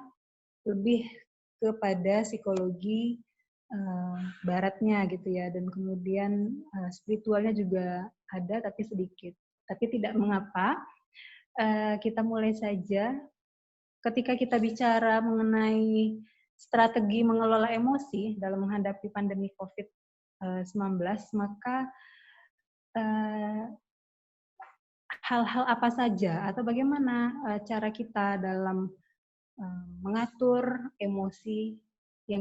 lebih kepada psikologi baratnya gitu ya, dan kemudian spiritualnya juga ada tapi sedikit. Tapi tidak mengapa, kita mulai saja. Ketika kita bicara mengenai strategi mengelola emosi dalam menghadapi pandemi COVID-19, maka hal-hal apa saja atau bagaimana cara kita dalam mengatur emosi yang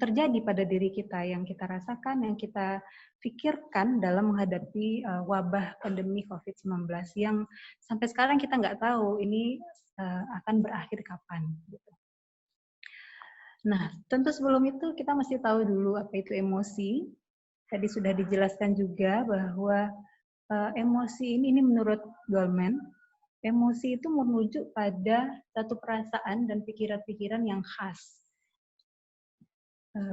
terjadi pada diri kita, yang kita rasakan, yang kita pikirkan dalam menghadapi wabah pandemi COVID-19 yang sampai sekarang kita nggak tahu ini akan berakhir kapan. Gitu. Nah, tentu sebelum itu kita mesti tahu dulu apa itu emosi. Tadi sudah dijelaskan juga bahwa emosi ini menurut Goleman, emosi itu merujuk pada satu perasaan dan pikiran-pikiran yang khas.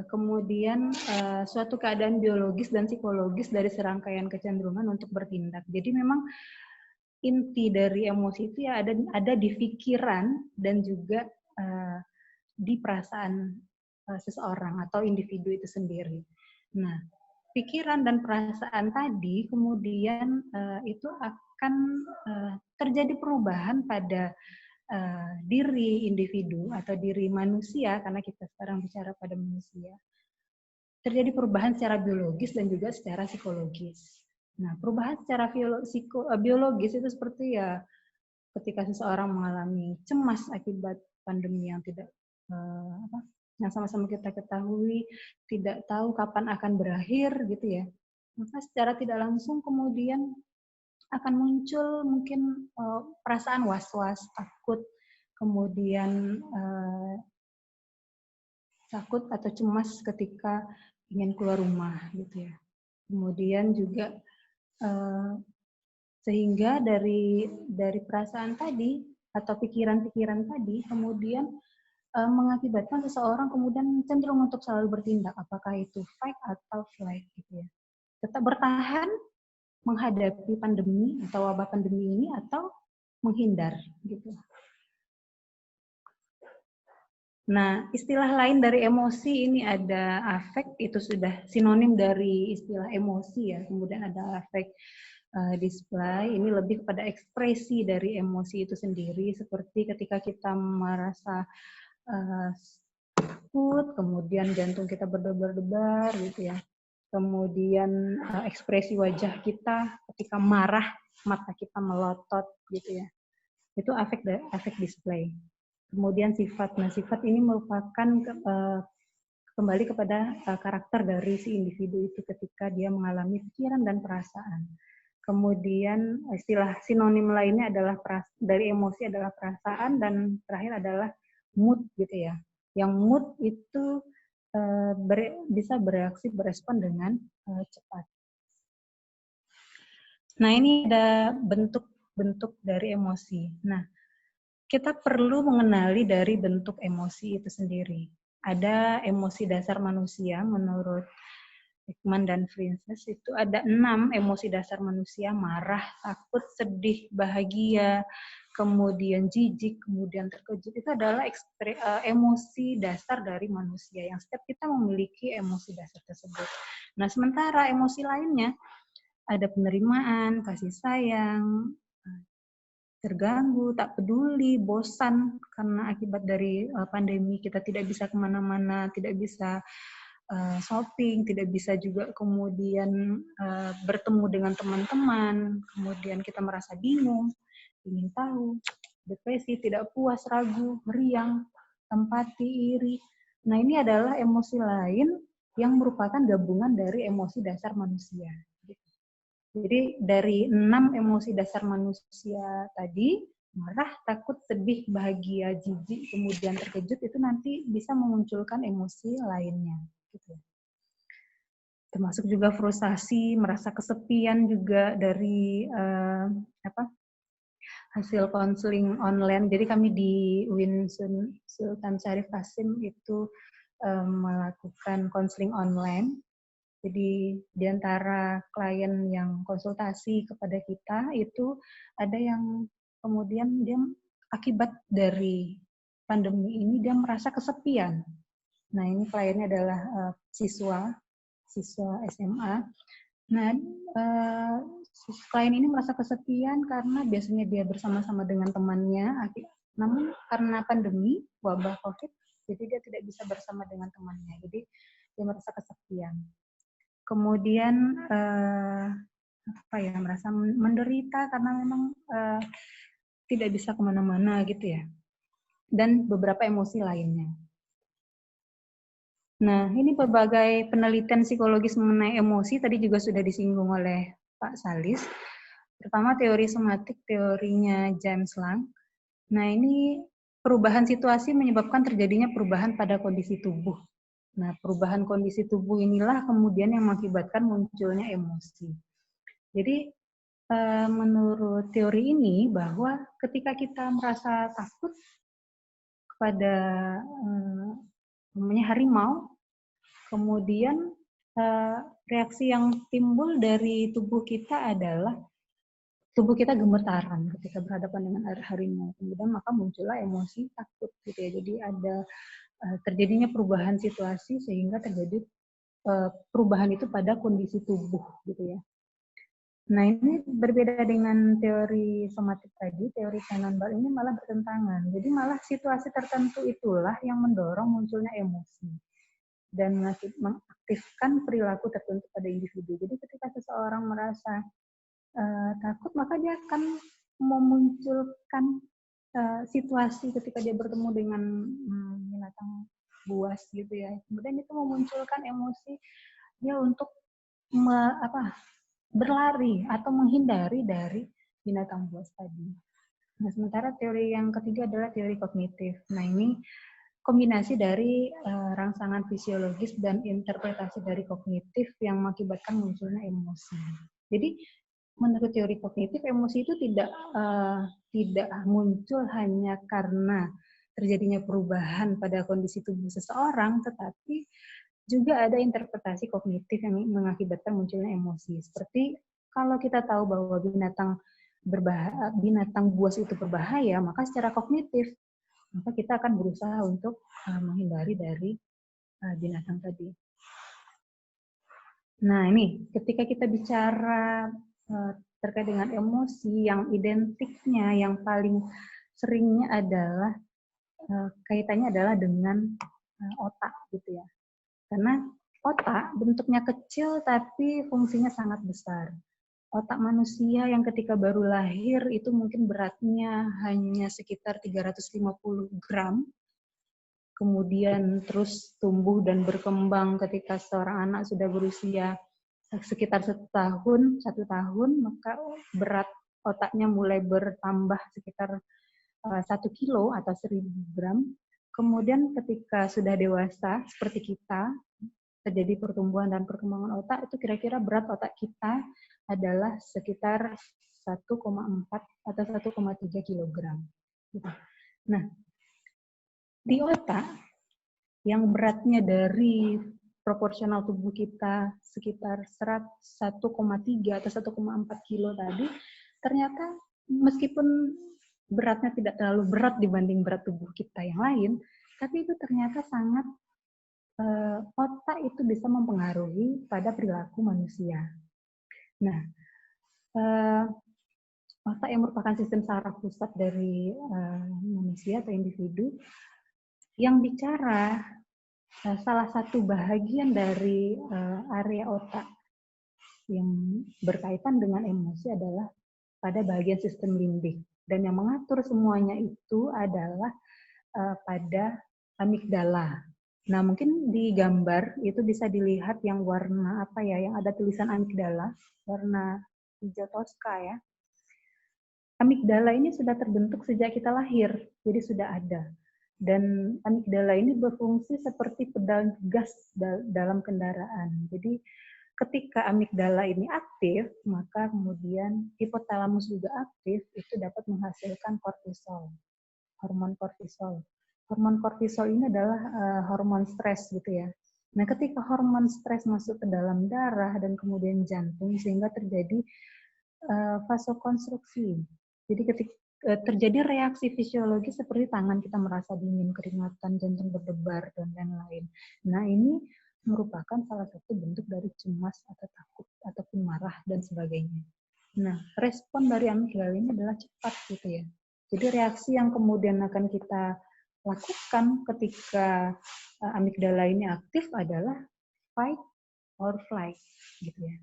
Kemudian suatu keadaan biologis dan psikologis dari serangkaian kecenderungan untuk bertindak. Jadi memang inti dari emosi itu ya ada di pikiran dan juga di perasaan seseorang atau individu itu sendiri. Nah, pikiran dan perasaan tadi kemudian itu akan terjadi perubahan pada diri individu atau diri manusia, karena kita sekarang bicara pada manusia. Terjadi perubahan secara biologis dan juga secara psikologis. Nah, perubahan secara biologis itu seperti ya ketika seseorang mengalami cemas akibat pandemi yang tidak yang sama-sama kita ketahui, tidak tahu kapan akan berakhir gitu ya. Maka secara tidak langsung kemudian akan muncul mungkin perasaan was-was, takut, kemudian takut atau cemas ketika ingin keluar rumah gitu ya. Kemudian juga sehingga dari perasaan tadi atau pikiran-pikiran tadi kemudian mengakibatkan seseorang kemudian cenderung untuk selalu bertindak, apakah itu fight atau flight gitu ya. Tetap bertahan menghadapi pandemi atau wabah pandemi ini atau menghindar gitu. Nah, istilah lain dari emosi ini ada afek, itu sudah sinonim dari istilah emosi ya. Kemudian ada afek display ini lebih kepada ekspresi dari emosi itu sendiri, seperti ketika kita merasa takut, kemudian jantung kita berdebar-debar gitu ya. Kemudian ekspresi wajah kita ketika marah, mata kita melotot gitu ya. Itu efek display. Kemudian sifat. Nah, sifat ini merupakan kembali kepada karakter dari si individu itu ketika dia mengalami pikiran dan perasaan. Kemudian istilah sinonim lainnya adalah dari emosi adalah perasaan, dan terakhir adalah mood gitu ya. Yang mood itu bisa bereaksi, berespon dengan cepat. Nah, ini ada bentuk-bentuk dari emosi. Nah, kita perlu mengenali dari bentuk emosi itu sendiri. Ada emosi dasar manusia menurut Ekman dan Frances, itu ada 6 emosi dasar manusia: marah, takut, sedih, bahagia, kemudian jijik, kemudian terkejut. Itu adalah emosi dasar dari manusia yang setiap kita memiliki emosi dasar tersebut. Nah, sementara emosi lainnya ada penerimaan, kasih sayang, terganggu, tak peduli, bosan karena akibat dari pandemi kita tidak bisa kemana-mana, tidak bisa shopping, tidak bisa juga kemudian bertemu dengan teman-teman, kemudian kita merasa bingung, ingin tahu, depresi, tidak puas, ragu, meriang, empati, iri. Nah, ini adalah emosi lain yang merupakan gabungan dari emosi dasar manusia. Jadi dari 6 emosi dasar manusia tadi, marah, takut, sedih, bahagia, jijik, kemudian terkejut, itu nanti bisa memunculkan emosi lainnya. Gitu. Termasuk juga frustasi, merasa kesepian juga dari hasil konseling online. Jadi kami di UIN Sultan Syarif Qasim itu melakukan konseling online. Jadi di antara klien yang konsultasi kepada kita itu ada yang kemudian dia akibat dari pandemi ini dia merasa kesepian. Nah, ini kliennya adalah siswa SMA. Nah, klien ini merasa kesepian karena biasanya dia bersama-sama dengan temannya, namun karena pandemi wabah COVID, jadi dia tidak bisa bersama dengan temannya. Jadi dia merasa kesepian. Kemudian merasa menderita karena memang tidak bisa kemana-mana gitu ya, dan beberapa emosi lainnya. Nah, ini berbagai penelitian psikologis mengenai emosi tadi juga sudah disinggung oleh Pak Salis. Pertama, teori somatik, teorinya James Lang. Nah, ini perubahan situasi menyebabkan terjadinya perubahan pada kondisi tubuh. Nah, perubahan kondisi tubuh inilah kemudian yang mengakibatkan munculnya emosi. Jadi, menurut teori ini bahwa ketika kita merasa takut kepada harimau, kemudian reaksi yang timbul dari tubuh kita adalah tubuh kita gemetaran ketika berhadapan dengan harimau. Kemudian maka muncullah emosi takut gitu ya. Jadi ada terjadinya perubahan situasi sehingga terjadi perubahan itu pada kondisi tubuh gitu ya. Nah, ini berbeda dengan teori somatik tadi, teori non-verbal ini malah bertentangan. Jadi malah situasi tertentu itulah yang mendorong munculnya emosi dan mengaktifkan perilaku tertentu pada individu. Jadi ketika seseorang merasa takut, maka dia akan memunculkan situasi ketika dia bertemu dengan binatang buas gitu ya. Kemudian itu memunculkan emosi dia untuk berlari atau menghindari dari binatang buas tadi. Nah, sementara teori yang ketiga adalah teori kognitif. Nah, ini kombinasi dari rangsangan fisiologis dan interpretasi dari kognitif yang mengakibatkan munculnya emosi. Jadi, menurut teori kognitif, emosi itu tidak muncul hanya karena terjadinya perubahan pada kondisi tubuh seseorang, tetapi juga ada interpretasi kognitif yang mengakibatkan munculnya emosi. Seperti kalau kita tahu bahwa binatang buas itu berbahaya, maka secara kognitif maka kita akan berusaha untuk menghindari dari binatang tadi. Nah, ini ketika kita bicara terkait dengan emosi yang identiknya, yang paling seringnya adalah kaitannya adalah dengan otak gitu ya. Karena otak bentuknya kecil tapi fungsinya sangat besar. Otak manusia yang ketika baru lahir itu mungkin beratnya hanya sekitar 350 gram. Kemudian terus tumbuh dan berkembang ketika seorang anak sudah berusia sekitar 1 tahun, maka berat otaknya mulai bertambah sekitar 1 kilo atau 1000 gram. Kemudian ketika sudah dewasa, seperti kita, terjadi pertumbuhan dan perkembangan otak, itu kira-kira berat otak kita adalah sekitar 1,4 atau 1,3 kilogram. Nah, di otak, yang beratnya dari proporsional tubuh kita sekitar 1,3 atau 1,4 kilo tadi, ternyata meskipun beratnya tidak terlalu berat dibanding berat tubuh kita yang lain, tapi itu ternyata sangat otak itu bisa mempengaruhi pada perilaku manusia. Nah, otak yang merupakan sistem saraf pusat dari manusia atau individu yang bicara salah satu bahagian dari area otak yang berkaitan dengan emosi adalah pada bagian sistem limbik. Dan yang mengatur semuanya itu adalah pada amigdala. Nah, mungkin di gambar itu bisa dilihat yang warna apa ya, yang ada tulisan amigdala, warna hijau toska ya. Amigdala ini sudah terbentuk sejak kita lahir, jadi sudah ada. Dan amigdala ini berfungsi seperti pedal gas dalam kendaraan. Jadi ketika amigdala ini aktif, maka kemudian hipotalamus juga aktif, itu dapat menghasilkan kortisol, hormon kortisol. Hormon kortisol ini adalah hormon stres gitu ya. Nah, ketika hormon stres masuk ke dalam darah dan kemudian jantung, sehingga terjadi vasokonstruksi. Jadi ketika terjadi reaksi fisiologis seperti tangan kita merasa dingin, keringatan, jantung berdebar, dan lain-lain. Nah, ini merupakan salah satu bentuk dari cemas atau takut ataupun marah dan sebagainya. Nah, respon dari amigdala ini adalah cepat gitu ya. Jadi reaksi yang kemudian akan kita lakukan ketika amigdala ini aktif adalah fight or flight gitu ya.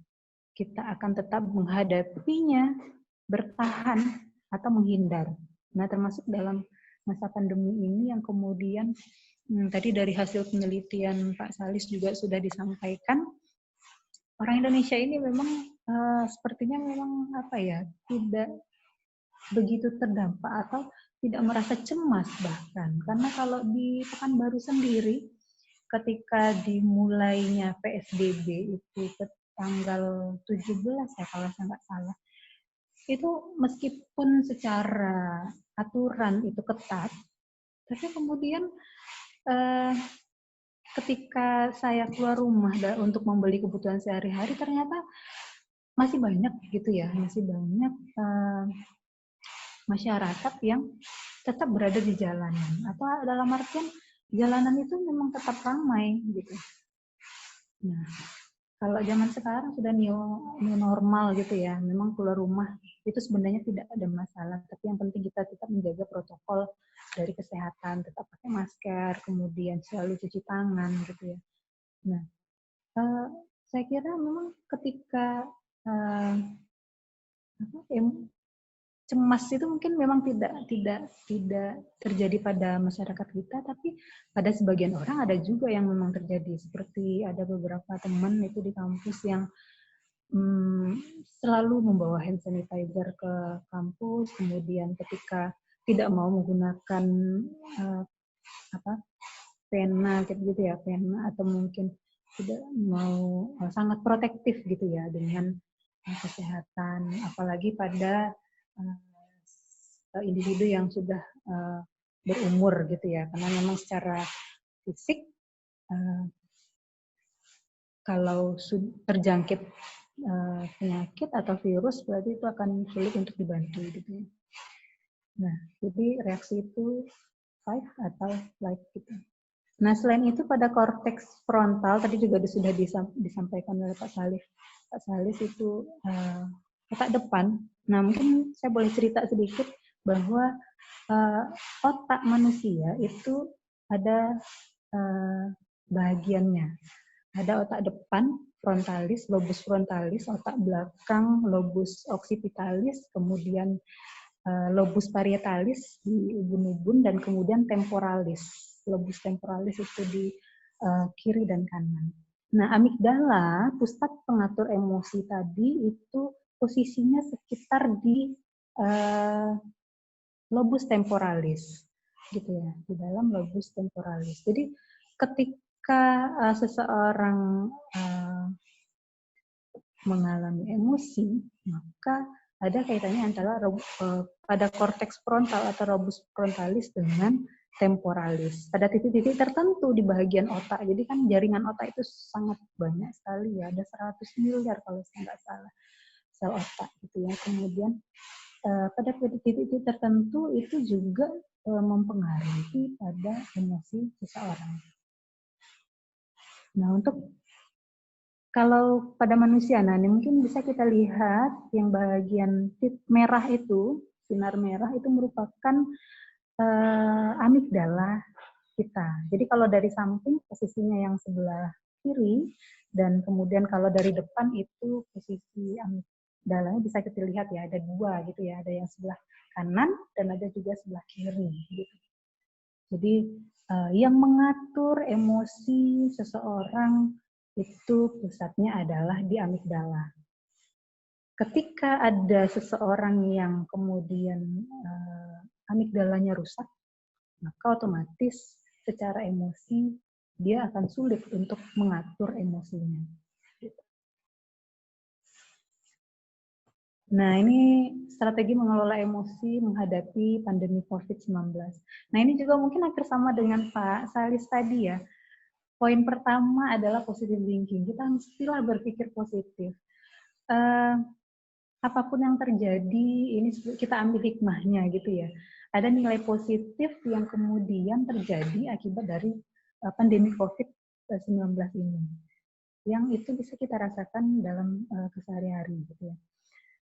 Kita akan tetap menghadapinya, bertahan atau menghindar. Nah, termasuk dalam masa pandemi ini yang kemudian tadi dari hasil penelitian Pak Salis juga sudah disampaikan, orang Indonesia ini memang sepertinya memang apa ya, tidak begitu terdampak atau tidak merasa cemas bahkan. Karena kalau di Pekanbaru sendiri, ketika dimulainya PSBB itu ke tanggal 17 ya kalau saya nggak salah, itu meskipun secara aturan itu ketat, tapi kemudian ketika saya keluar rumah untuk membeli kebutuhan sehari-hari, ternyata masih banyak gitu ya, masih banyak masyarakat yang tetap berada di jalanan, atau dalam artian jalanan itu memang tetap ramai gitu. Nah, kalau zaman sekarang sudah new normal gitu ya, memang keluar rumah itu sebenarnya tidak ada masalah, tapi yang penting kita tetap menjaga protokol dari kesehatan, tetap pakai masker, kemudian selalu cuci tangan gitu ya. Nah, saya kira memang ketika cemas itu mungkin memang tidak terjadi pada masyarakat kita, tapi pada sebagian orang ada juga yang memang terjadi. Seperti ada beberapa teman itu di kampus yang selalu membawa hand sanitizer ke kampus, kemudian ketika tidak mau menggunakan pena gitu ya, pena, atau mungkin tidak mau sangat protektif gitu ya dengan kesehatan, apalagi pada individu yang sudah berumur gitu ya, karena memang secara fisik kalau terjangkit penyakit atau virus berarti itu akan sulit untuk dibantu gitu ya. Nah, jadi reaksi itu fight atau flight gitu. Nah, selain itu pada korteks frontal tadi juga sudah disampaikan oleh Pak Salis. Pak Salis itu otak depan. Nah, mungkin saya boleh cerita sedikit bahwa otak manusia itu ada bagiannya. Ada otak depan, frontalis, lobus frontalis, otak belakang, lobus occipitalis, kemudian lobus parietalis di ubun-ubun, dan kemudian temporalis. Lobus temporalis itu di kiri dan kanan. Nah, amigdala, pusat pengatur emosi tadi, itu posisinya sekitar di lobus temporalis, gitu ya, di dalam lobus temporalis. Jadi ketika seseorang mengalami emosi, maka ada kaitannya antara pada korteks frontal atau lobus frontalis dengan temporalis. Pada titik-titik tertentu di bagian otak. Jadi kan jaringan otak itu sangat banyak sekali ya, ada 100 miliar kalau saya nggak salah sel otak gitu ya. Kemudian pada titik-titik tertentu itu juga mempengaruhi pada emosi seseorang. Nah, untuk kalau pada manusia, nah ini mungkin bisa kita lihat yang bagian merah itu, sinar merah itu merupakan amigdala kita. Jadi kalau dari samping posisinya yang sebelah kiri, dan kemudian kalau dari depan itu posisi amigdalanya bisa kita lihat ya, ada dua gitu ya, ada yang sebelah kanan dan ada juga sebelah kiri. Gitu. Jadi yang mengatur emosi seseorang itu pusatnya adalah di amigdala. Ketika ada seseorang yang kemudian amigdalanya rusak, maka otomatis secara emosi dia akan sulit untuk mengatur emosinya. Nah, ini strategi mengelola emosi menghadapi pandemi COVID-19. Nah, ini juga mungkin hampir sama dengan Pak Salis tadi ya. Poin pertama adalah positive thinking. Kita mestilah berpikir positif. Apapun yang terjadi, ini kita ambil hikmahnya gitu ya. Ada nilai positif yang kemudian terjadi akibat dari pandemi COVID-19 ini. Yang itu bisa kita rasakan dalam kesehari-hari gitu ya.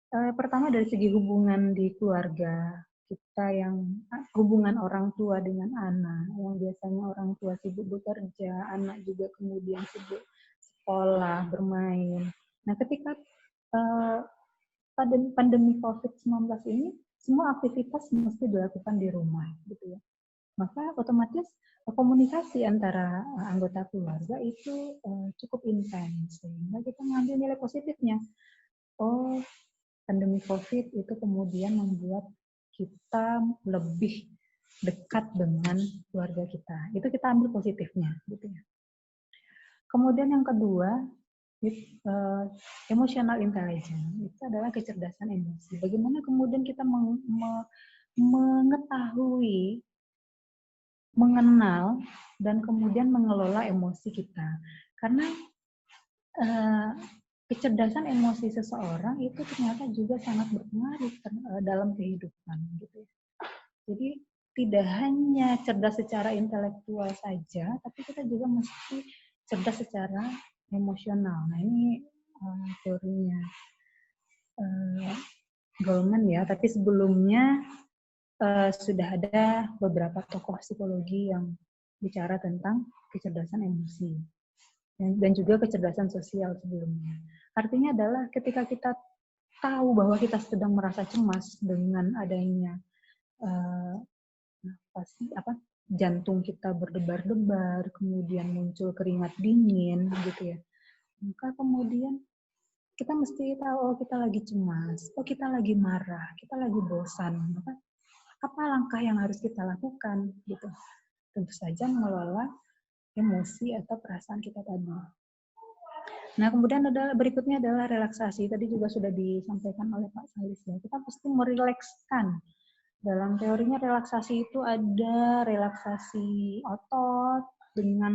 Pertama dari segi hubungan di keluarga kita, yang hubungan orang tua dengan anak, yang biasanya orang tua sibuk bekerja, anak juga kemudian sibuk sekolah, bermain. Nah, ketika pada pandemi COVID-19 ini, semua aktivitas mesti dilakukan di rumah, gitu ya. Maka otomatis komunikasi antara anggota keluarga itu cukup intens, sehingga kita mengambil nilai positifnya. Oh, pandemi COVID itu kemudian membuat kita lebih dekat dengan keluarga kita. Itu kita ambil positifnya, gitu ya. Kemudian yang kedua, emotional intelligence itu adalah kecerdasan emosi. Bagaimana kemudian kita mengetahui, mengenal, dan kemudian mengelola emosi kita. Karena kecerdasan emosi seseorang itu ternyata juga sangat berpengaruh dalam kehidupan, gitu ya. Jadi tidak hanya cerdas secara intelektual saja, tapi kita juga mesti cerdas secara emosional. Nah, ini teorinya Goleman ya, tapi sebelumnya sudah ada beberapa tokoh psikologi yang bicara tentang kecerdasan emosi dan juga kecerdasan sosial sebelumnya. Artinya adalah ketika kita tahu bahwa kita sedang merasa cemas dengan adanya jantung kita berdebar-debar, kemudian muncul keringat dingin, gitu ya. Maka kemudian kita mesti tahu, oh kita lagi cemas, oh kita lagi marah, kita lagi bosan. Maka apa langkah yang harus kita lakukan, gitu. Tentu saja mengelola emosi atau perasaan kita tadi. Nah, kemudian berikutnya adalah relaksasi. Tadi juga sudah disampaikan oleh Pak Salis ya. Kita mesti merilekskan. Dalam teorinya relaksasi itu ada relaksasi otot dengan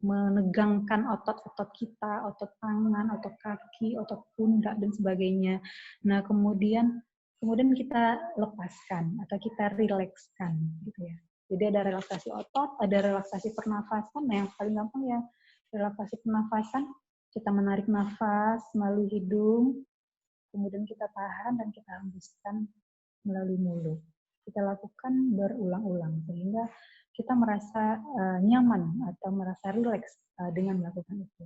menegangkan otot-otot kita, otot tangan, otot kaki, otot pundak dan sebagainya. Nah, kemudian kita lepaskan atau kita rilekskan gitu ya. Jadi ada relaksasi otot, ada relaksasi pernafasan. Nah, yang paling gampang ya relaksasi pernafasan. Kita menarik nafas melalui hidung, kemudian kita tahan dan kita hembuskan melalui mulut. Kita lakukan berulang-ulang sehingga kita merasa nyaman atau merasa rileks dengan melakukan itu.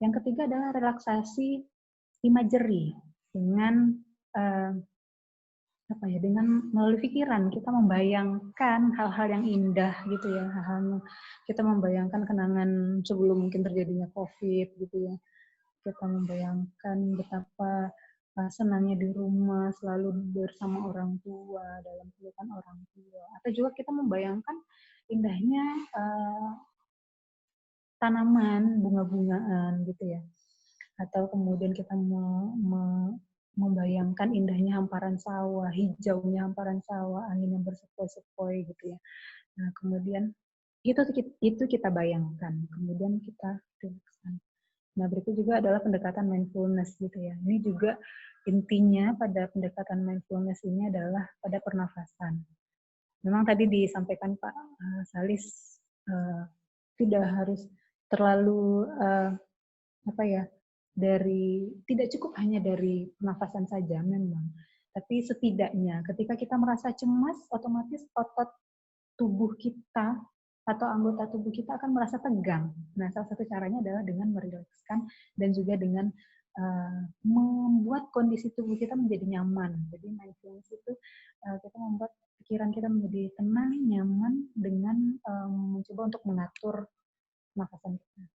Yang ketiga adalah relaksasi imagery dengan dengan melalui pikiran kita membayangkan hal-hal yang indah gitu ya, kita membayangkan kenangan sebelum mungkin terjadinya COVID gitu ya. Kita membayangkan betapa senangnya di rumah selalu bersama orang tua, dalam pelukan orang tua. Atau juga kita membayangkan indahnya tanaman, bunga-bungaan gitu ya. Atau kemudian kita membayangkan indahnya hamparan sawah, hijaunya hamparan sawah, angin yang bersepoi-sepoi gitu ya. Nah, kemudian itu kita bayangkan, kemudian kita rilekskan. Nah, berikut juga adalah pendekatan mindfulness gitu ya. Ini juga intinya pada pendekatan mindfulness ini adalah pada pernafasan. Memang tadi disampaikan Pak Salis tidak harus terlalu tidak cukup hanya dari pernafasan saja memang. Tapi setidaknya ketika kita merasa cemas, otomatis otot tubuh kita atau anggota tubuh kita akan merasa tegang. Nah, salah satu caranya adalah dengan merilekskan dan juga dengan membuat kondisi tubuh kita menjadi nyaman. Jadi mindfulness itu kita membuat pikiran kita menjadi tenang, nyaman dengan mencoba untuk mengatur nafasan kita.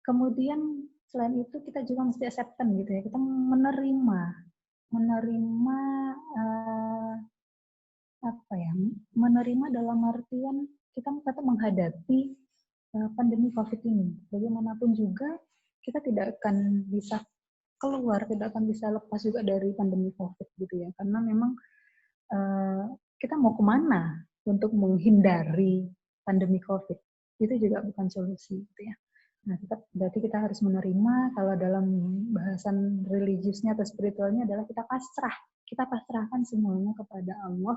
Kemudian selain itu kita juga mesti acceptance gitu ya, kita menerima dalam artian kita tetap menghadapi pandemi COVID ini. Bagaimanapun juga kita tidak akan bisa keluar, tidak akan bisa lepas juga dari pandemi COVID gitu ya, karena memang kita mau kemana untuk menghindari pandemi COVID, itu juga bukan solusi gitu ya. Nah, berarti kita harus menerima, kalau dalam bahasan religiusnya atau spiritualnya adalah kita pasrah. Kita pasrahkan semuanya kepada Allah,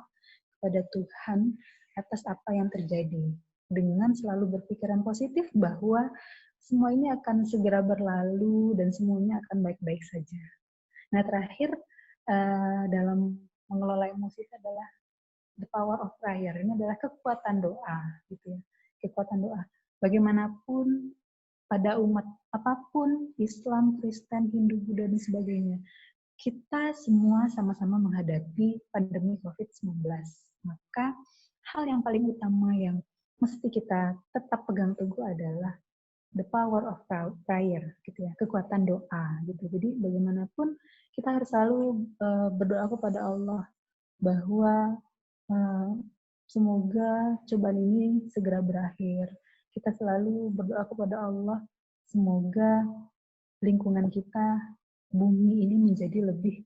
kepada Tuhan atas apa yang terjadi. Dengan selalu berpikiran positif bahwa semua ini akan segera berlalu dan semuanya akan baik-baik saja. Nah, terakhir dalam mengelola emosi itu adalah the power of prayer. Ini adalah kekuatan doa, gitu ya. Kekuatan doa. Bagaimanapun pada umat apapun, Islam, Kristen, Hindu, Buddha, dan sebagainya, kita semua sama-sama menghadapi pandemi COVID-19. Maka hal yang paling utama yang mesti kita tetap pegang teguh adalah the power of prayer, gitu ya, kekuatan doa, gitu. Jadi bagaimanapun kita harus selalu berdoa kepada Allah bahwa semoga cobaan ini segera berakhir. Kita selalu berdoa kepada Allah, semoga lingkungan kita, bumi ini menjadi lebih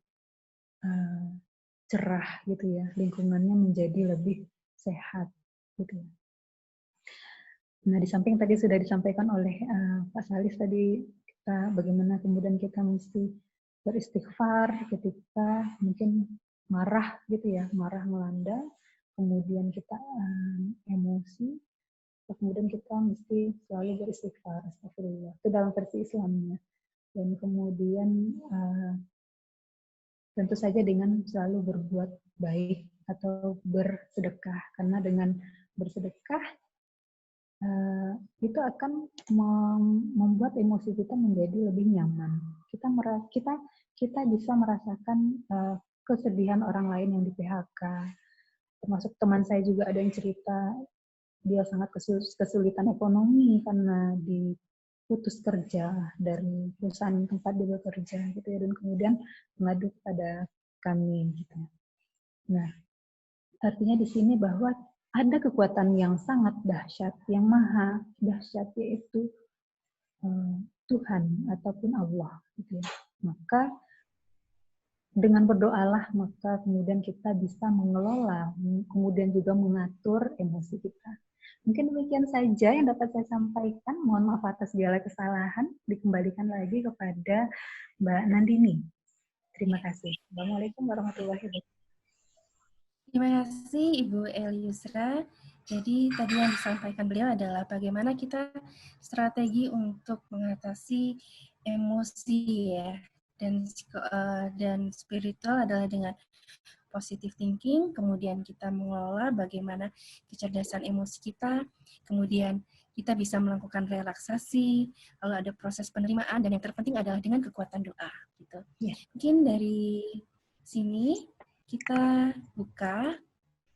cerah gitu ya, lingkungannya menjadi lebih sehat gitu ya. Nah, di samping tadi sudah disampaikan oleh Pak Salis tadi, bagaimana kemudian kita mesti beristighfar ketika mungkin marah gitu ya, marah melanda, kemudian kita emosi, kemudian kita mesti selalu beristighfar, astagfirullah. Itu dalam versi Islamnya. Dan kemudian tentu saja dengan selalu berbuat baik atau bersedekah. Karena dengan bersedekah itu akan membuat emosi kita menjadi lebih nyaman. Kita bisa merasakan kesedihan orang lain yang di PHK. Termasuk teman saya juga ada yang cerita dia sangat kesulitan ekonomi karena diputus kerja dari perusahaan tempat dia bekerja gitu ya, dan kemudian mengadu kepada kami gitu. Nah, artinya di sini bahwa ada kekuatan yang sangat dahsyat, yang maha dahsyat, yaitu Tuhan ataupun Allah gitu ya. Maka dengan berdoalah, maka kemudian kita bisa mengelola, kemudian juga mengatur emosi kita. Mungkin demikian saja yang dapat saya sampaikan. Mohon maaf atas segala kesalahan. Dikembalikan lagi kepada Mbak Nandini. Terima kasih. Assalamualaikum warahmatullahi wabarakatuh. Terima kasih Ibu Eli Yusra. Jadi tadi yang disampaikan beliau adalah bagaimana kita strategi untuk mengatasi emosi ya, dan spiritual adalah dengan positive thinking, kemudian kita mengelola bagaimana kecerdasan emosi kita, kemudian kita bisa melakukan relaksasi, lalu ada proses penerimaan, dan yang terpenting adalah dengan kekuatan doa. Gitu. Mungkin dari sini kita buka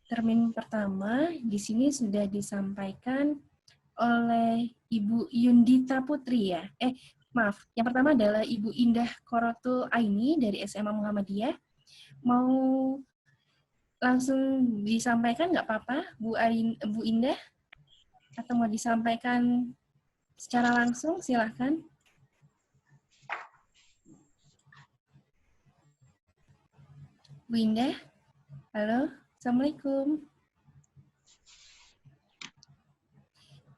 termin pertama. Di sini sudah disampaikan oleh Ibu Yundita Putri ya. Maaf, yang pertama adalah Ibu Indah Korotul Aini dari SMA Muhammadiyah. Mau langsung disampaikan nggak apa-apa, Bu Indah? Atau mau disampaikan secara langsung, silahkan. Bu Indah, halo, Assalamualaikum.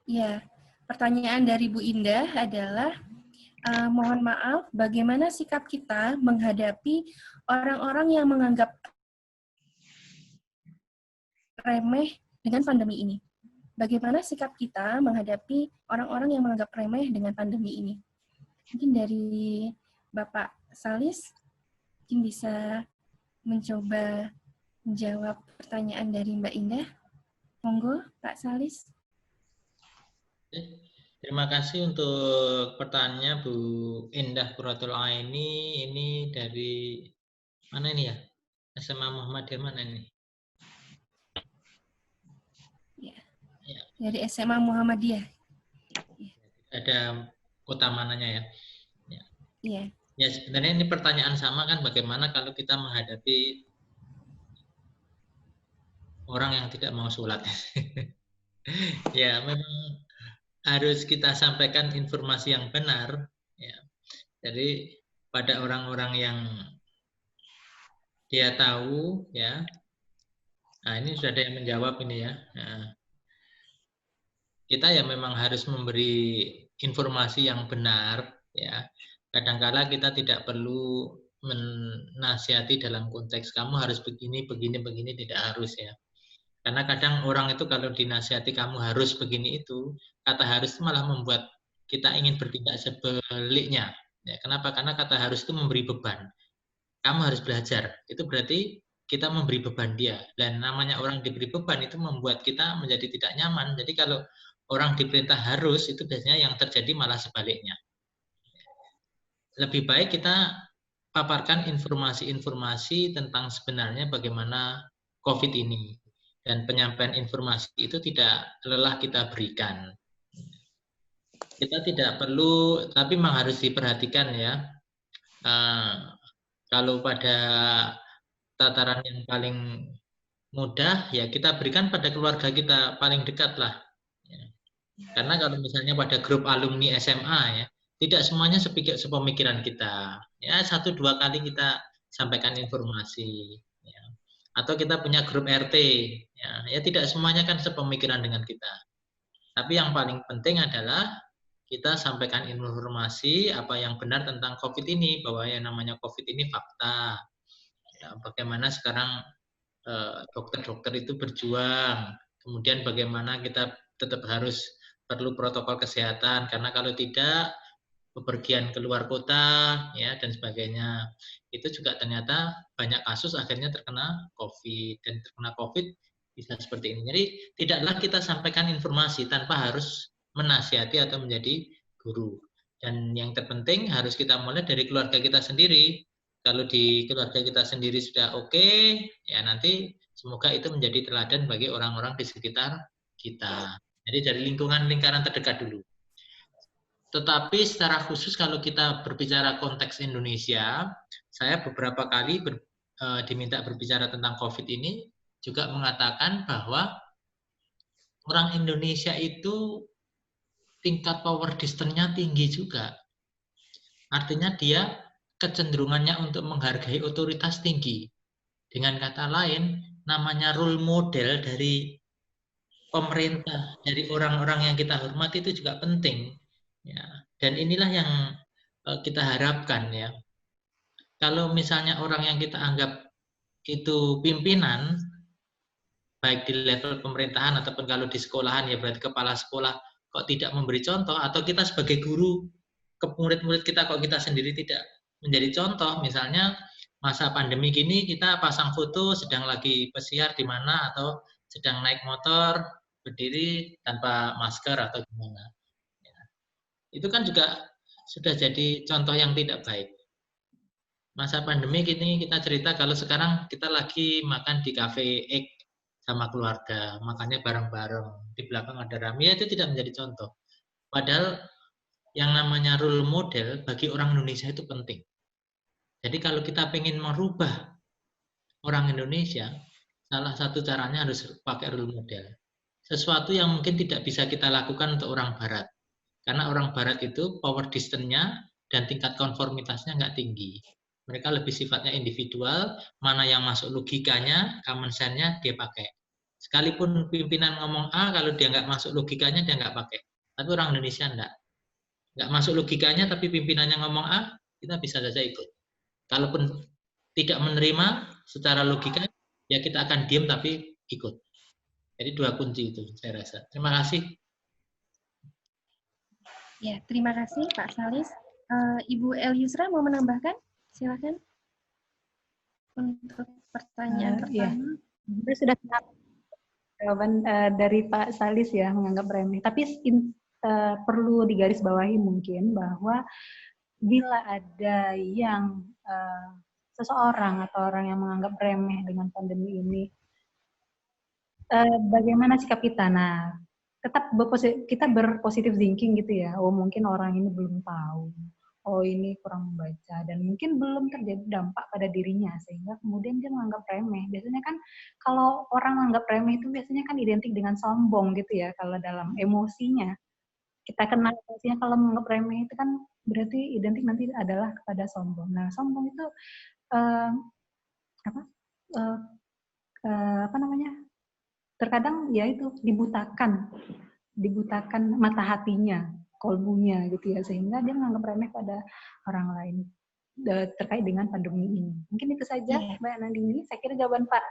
Ya, pertanyaan dari Bu Indah adalah, mohon maaf, bagaimana sikap kita menghadapi orang-orang yang menganggap remeh dengan pandemi ini? Bagaimana sikap kita menghadapi orang-orang yang menganggap remeh dengan pandemi ini? Mungkin dari Bapak Salis, mungkin bisa mencoba menjawab pertanyaan dari Mbak Indah. Monggo, Pak Salis. Terima kasih untuk pertanyaannya Bu Indah Kuratul Aini. Ini dari mana ini ya? SMA Muhammadiyah mana ini? Ya. Dari SMA Muhammadiyah. Ada kota mananya ya? Iya. Ya sebenarnya ini pertanyaan sama kan, bagaimana kalau kita menghadapi orang yang tidak mau sholat. Ya memang harus kita sampaikan informasi yang benar. Ya. Jadi pada orang-orang yang dia tahu, ya. Nah ini sudah ada yang menjawab ini ya. Nah, kita ya memang harus memberi informasi yang benar, ya. Kadangkala kita tidak perlu menasihati dalam konteks kamu harus begini, begini, tidak harus ya. Karena kadang orang itu kalau dinasihati kamu harus begini itu, kata harus itu malah membuat kita ingin bertindak sebaliknya. Ya, kenapa? Karena kata harus itu memberi beban. Kamu harus belajar. Itu berarti kita memberi beban dia. Dan namanya orang diberi beban itu membuat kita menjadi tidak nyaman. Jadi kalau orang diperintah harus, itu biasanya yang terjadi malah sebaliknya. Lebih baik kita paparkan informasi-informasi tentang sebenarnya bagaimana COVID ini. Dan penyampaian informasi itu tidak lelah kita berikan. Kita tidak perlu, tapi memang harus diperhatikan ya. Kalau pada tataran yang paling mudah, ya kita berikan pada keluarga kita paling dekat lah. Karena kalau misalnya pada grup alumni SMA ya, tidak semuanya sepemikiran kita. Ya 1-2 kali kita sampaikan informasi. Ya. Atau kita punya grup RT, ya tidak semuanya kan sepemikiran dengan kita. Tapi yang paling penting adalah kita sampaikan informasi apa yang benar tentang COVID ini, bahwa yang namanya COVID ini fakta. Ya, bagaimana sekarang dokter-dokter itu berjuang, kemudian bagaimana kita tetap harus perlu protokol kesehatan, karena kalau tidak bepergian keluar kota ya dan sebagainya, itu juga ternyata banyak kasus akhirnya terkena COVID, dan terkena COVID bisa seperti ini. Jadi tidaklah kita sampaikan informasi tanpa harus menasihati atau menjadi guru. Dan yang terpenting harus kita mulai dari keluarga kita sendiri. Kalau di keluarga kita sendiri sudah oke, ya nanti semoga itu menjadi teladan bagi orang-orang di sekitar kita. Jadi dari lingkaran terdekat dulu. Tetapi secara khusus kalau kita berbicara konteks Indonesia, saya beberapa kali diminta berbicara tentang COVID ini juga mengatakan bahwa orang Indonesia itu tingkat power distance-nya tinggi juga. Artinya dia kecenderungannya untuk menghargai otoritas tinggi. Dengan kata lain, namanya role model dari pemerintah, dari orang-orang yang kita hormati itu juga penting. Ya, dan inilah yang kita harapkan ya. Kalau misalnya orang yang kita anggap itu pimpinan, baik di level pemerintahan ataupun kalau di sekolahan ya berarti kepala sekolah kok tidak memberi contoh, atau kita sebagai guru ke murid-murid kita kok kita sendiri tidak menjadi contoh. Misalnya masa pandemi gini kita pasang foto sedang lagi pesiar di mana atau sedang naik motor berdiri tanpa masker atau gimana. Itu kan juga sudah jadi contoh yang tidak baik. Masa pandemi gini kita cerita kalau sekarang kita lagi makan di cafe X sama keluarga, makannya bareng-bareng, di belakang ada rame, itu tidak menjadi contoh. Padahal yang namanya role model bagi orang Indonesia itu penting. Jadi kalau kita ingin merubah orang Indonesia, salah satu caranya harus pakai role model. Sesuatu yang mungkin tidak bisa kita lakukan untuk orang Barat. Karena orang Barat itu power distance-nya dan tingkat konformitasnya nggak tinggi. Mereka lebih sifatnya individual, mana yang masuk logikanya, common sense-nya dia pakai. Sekalipun pimpinan ngomong A, kalau dia nggak masuk logikanya, dia nggak pakai. Tapi orang Indonesia nggak masuk logikanya, tapi pimpinannya ngomong A, kita bisa saja ikut. Kalaupun tidak menerima secara logika, ya kita akan diam tapi ikut. Jadi 2 kunci itu, saya rasa. Terima kasih. Ya, terima kasih Pak Salis. Ibu El Yusra mau menambahkan? Silakan. Untuk pertanyaan pertama. Ya. Sudah jawaban dari Pak Salis ya, menganggap remeh. Tapi perlu digarisbawahi mungkin bahwa bila ada yang seseorang atau orang yang menganggap remeh dengan pandemi ini, bagaimana sikap kita? Nah, tetap kita berpositif thinking gitu ya. Oh, mungkin orang ini belum tahu. Oh, ini kurang membaca dan mungkin belum terjadi dampak pada dirinya sehingga kemudian dia menganggap remeh. Biasanya kan kalau orang menganggap remeh itu biasanya kan identik dengan sombong gitu ya kalau dalam emosinya. Kita kenal emosinya kalau menganggap remeh itu kan berarti identik nanti adalah kepada sombong. Nah, sombong itu apa namanya? Terkadang ya itu dibutakan mata hatinya, kolbunya gitu ya, sehingga dia menganggap remeh pada orang lain terkait dengan pandemi ini. Mungkin itu saja Mbak Nandini. Saya kira jawaban Pak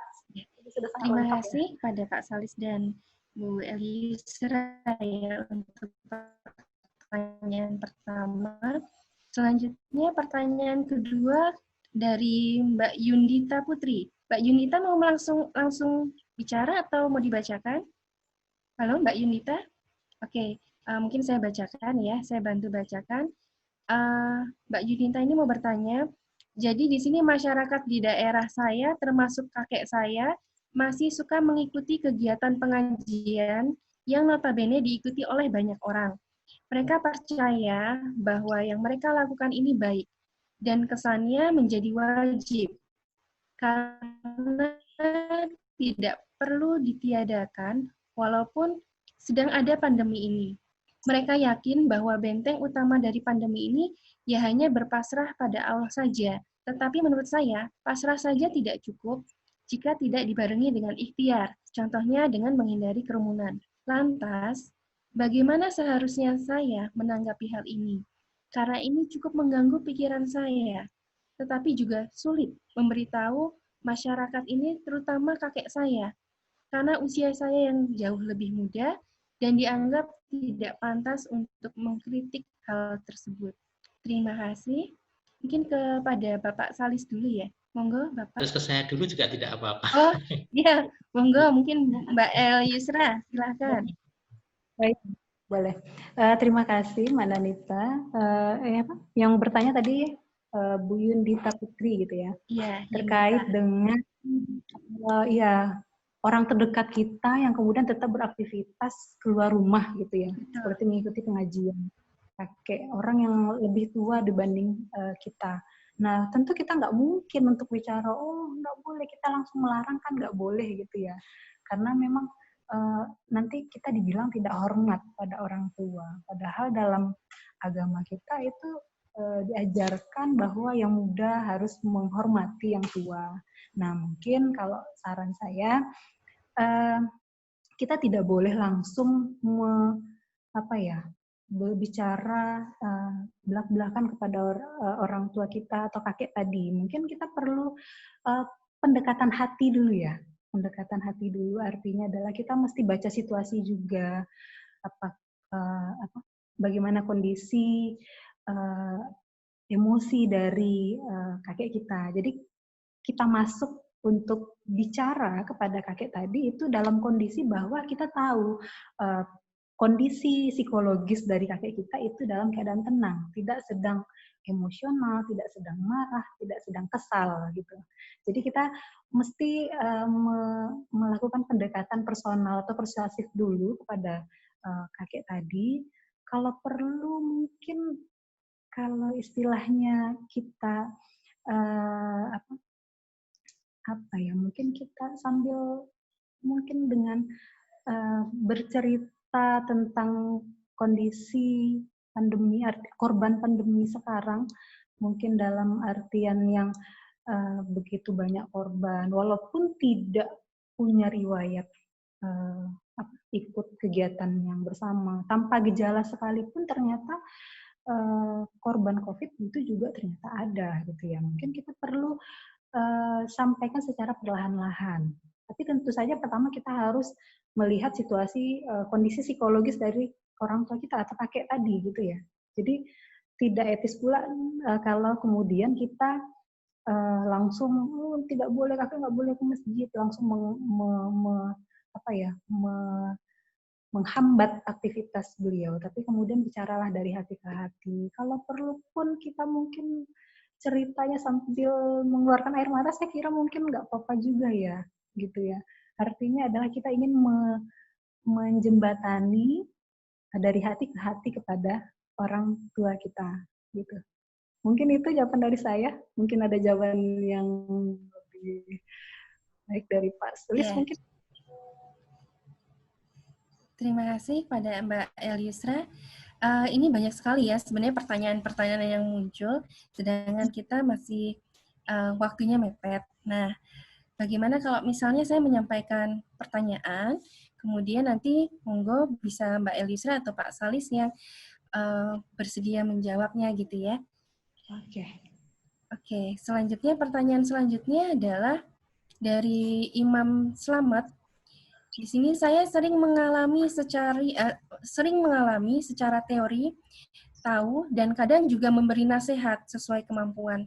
sudah sangat Terima lengkap kasih pada Pak Salis dan Bu Elisra ya untuk pertanyaan pertama. Selanjutnya pertanyaan kedua dari Mbak Yundita Putri. Mbak Yundita mau langsung bicara atau mau dibacakan? Halo Mbak Yundita? Oke, mungkin saya bacakan ya, saya bantu bacakan. Mbak Yundita ini mau bertanya, jadi di sini masyarakat di daerah saya, termasuk kakek saya, masih suka mengikuti kegiatan pengajian yang notabene diikuti oleh banyak orang. Mereka percaya bahwa yang mereka lakukan ini baik, dan kesannya menjadi wajib, karena tidak perlu ditiadakan walaupun sedang ada pandemi ini. Mereka yakin bahwa benteng utama dari pandemi ini ya hanya berpasrah pada Allah saja. Tetapi menurut saya, pasrah saja tidak cukup jika tidak dibarengi dengan ikhtiar, contohnya dengan menghindari kerumunan. Lantas, bagaimana seharusnya saya menanggapi hal ini? Karena ini cukup mengganggu pikiran saya, tetapi juga sulit memberitahu masyarakat ini, terutama kakek saya, karena usia saya yang jauh lebih muda dan dianggap tidak pantas untuk mengkritik hal tersebut. Terima kasih. Mungkin kepada Bapak Salis dulu ya. Monggo, Bapak. Terus ke saya dulu juga tidak apa-apa. Oh, iya. Monggo, mungkin Mbak El Yusra. Silakan. Baik, boleh. Terima kasih, Mbak Nanita. Yang bertanya tadi Bu Yundita Putri gitu ya. Iya. Terkait dengan orang terdekat kita yang kemudian tetap beraktivitas keluar rumah gitu ya, seperti mengikuti pengajian, kakek orang yang lebih tua dibanding kita. Nah, tentu kita nggak mungkin untuk bicara, oh nggak boleh, kita langsung melarang kan nggak boleh gitu ya, karena memang nanti kita dibilang tidak hormat pada orang tua. Padahal dalam agama kita itu diajarkan bahwa yang muda harus menghormati yang tua. Nah, mungkin kalau saran saya, kita tidak boleh langsung berbicara belak-belakan kepada orang tua kita atau kakek tadi. Mungkin kita perlu pendekatan hati dulu ya. pendekatan hati dulu artinya adalah kita mesti baca situasi juga, bagaimana kondisi emosi dari kakek kita. Jadi kita masuk untuk bicara kepada kakek tadi itu dalam kondisi bahwa kita tahu kondisi psikologis dari kakek kita itu dalam keadaan tenang, tidak sedang emosional, tidak sedang marah, tidak sedang kesal gitu. Jadi kita mesti melakukan pendekatan personal atau persuasif dulu kepada kakek tadi. Kalau perlu mungkin kalau istilahnya kita mungkin kita sambil mungkin dengan bercerita tentang kondisi pandemi, korban pandemi sekarang, mungkin dalam artian yang begitu banyak korban, walaupun tidak punya riwayat ikut kegiatan yang bersama, tanpa gejala sekalipun ternyata korban COVID itu juga ternyata ada gitu ya. Mungkin kita perlu sampaikan secara perlahan-lahan. Tapi tentu saja pertama kita harus melihat situasi kondisi psikologis dari orang tua kita atau kakek tadi gitu ya. Jadi tidak etis pula kalau kemudian kita langsung tidak boleh, kakek nggak boleh ke masjid, langsung menghambat aktivitas beliau. Tapi kemudian bicaralah dari hati ke hati. Kalau perlu pun kita mungkin ceritanya sambil mengeluarkan air mata, saya kira mungkin nggak apa-apa juga ya, gitu ya. Artinya adalah kita ingin menjembatani dari hati ke hati kepada orang tua kita, gitu. Mungkin itu jawaban dari saya. Mungkin ada jawaban yang lebih baik dari Pak Sulis mungkin. Terima kasih pada Mbak Eliusra. Ini banyak sekali ya sebenarnya pertanyaan-pertanyaan yang muncul, sedangkan kita masih waktunya mepet. Nah, bagaimana kalau misalnya saya menyampaikan pertanyaan, kemudian nanti monggo bisa Mbak Eliusra atau Pak Salis yang bersedia menjawabnya gitu ya. Oke, selanjutnya pertanyaan selanjutnya adalah dari Imam Slamet. Di sini saya sering mengalami secara teori, tahu, dan kadang juga memberi nasihat sesuai kemampuan.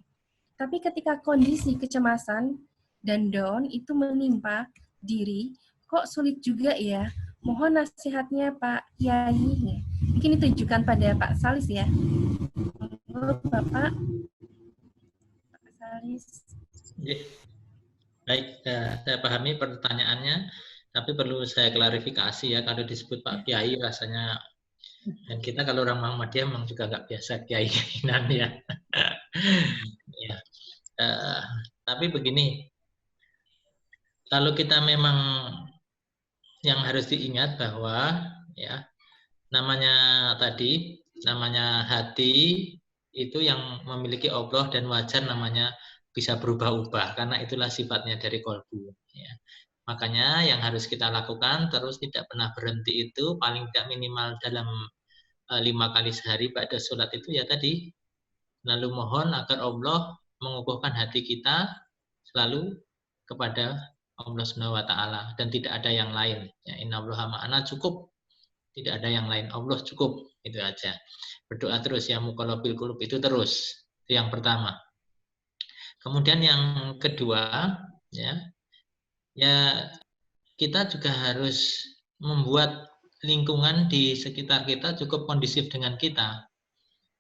Tapi ketika kondisi kecemasan dan down itu menimpa diri, kok sulit juga ya. Mohon nasihatnya Pak Yai. Mungkin ditujukan pada Pak Salis ya. Bapak Salis. Baik, saya pahami pertanyaannya. Tapi perlu saya klarifikasi ya, kalau disebut Pak Kiai rasanya, dan kita kalau orang Muhammadiyah memang juga nggak biasa kiai-kiainan ya. Ya. Tapi begini, kalau kita memang yang harus diingat bahwa ya namanya hati itu yang memiliki Allah dan wajar namanya bisa berubah-ubah karena itulah sifatnya dari kolbu. Ya. Makanya yang harus kita lakukan terus tidak pernah berhenti itu paling tidak minimal dalam 5 kali sehari pada sholat itu ya tadi. Lalu mohon agar Allah mengukuhkan hati kita selalu kepada Allah Subhanahu wa taala dan tidak ada yang lain. Ya, innallaha ma'ana cukup. Tidak ada yang lain. Allah cukup. Itu aja. Berdoa terus ya muqallabil qulub itu terus. Itu yang pertama. Kemudian yang kedua ya kita juga harus membuat lingkungan di sekitar kita cukup kondusif dengan kita.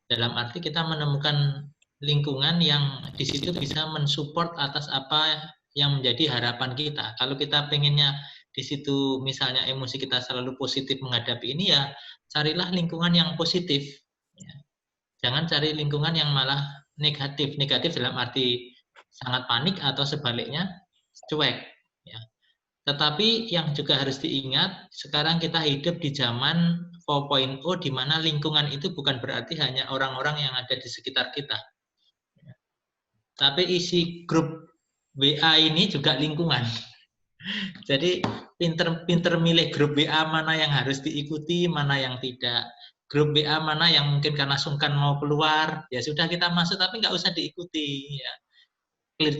Dalam arti kita menemukan lingkungan yang di situ bisa mensupport atas apa yang menjadi harapan kita. Kalau kita pengennya di situ misalnya emosi kita selalu positif menghadapi ini ya carilah lingkungan yang positif. Jangan cari lingkungan yang malah negatif. Negatif dalam arti sangat panik atau sebaliknya cuek. Ya. Tetapi yang juga harus diingat, sekarang kita hidup di zaman 4.0 di mana lingkungan itu bukan berarti hanya orang-orang yang ada di sekitar kita. Tapi isi grup WA ini juga lingkungan. Jadi pinter-pinter milih grup WA mana yang harus diikuti, mana yang tidak. Grup WA mana yang mungkin karena sungkan mau keluar, ya sudah kita masuk tapi nggak usah diikuti. Ya. clear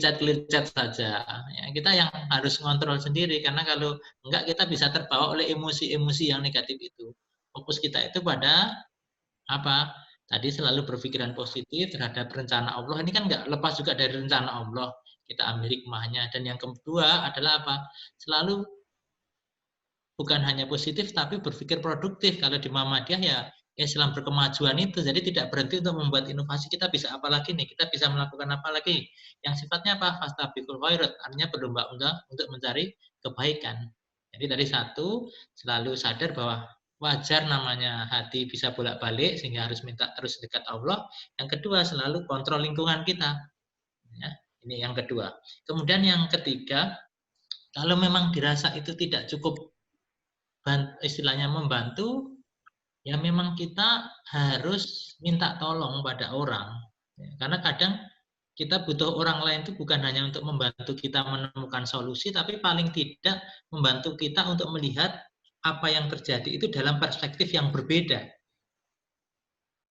chat saja. Ya, kita yang harus ngontrol sendiri, karena kalau enggak kita bisa terbawa oleh emosi-emosi yang negatif itu. Fokus kita itu pada apa? Tadi selalu berpikiran positif terhadap rencana Allah. Ini kan enggak lepas juga dari rencana Allah. Kita ambil hikmahnya. Dan yang kedua adalah apa? Selalu bukan hanya positif tapi berpikir produktif. Kalau di Muhammadiyah ya Islam berkemajuan itu, jadi tidak berhenti untuk membuat inovasi. Kita bisa apa lagi nih? Kita bisa melakukan apa lagi? Yang sifatnya apa? Fastabiqul khairat, artinya berlomba-lomba untuk mencari kebaikan. Jadi dari satu, selalu sadar bahwa wajar namanya hati bisa bolak-balik sehingga harus minta terus dekat Allah. Yang kedua, selalu kontrol lingkungan kita. Ya, ini yang kedua. Kemudian yang ketiga, kalau memang dirasa itu tidak cukup istilahnya membantu, ya memang kita harus minta tolong pada orang. Karena kadang kita butuh orang lain itu bukan hanya untuk membantu kita menemukan solusi, tapi paling tidak membantu kita untuk melihat apa yang terjadi itu dalam perspektif yang berbeda.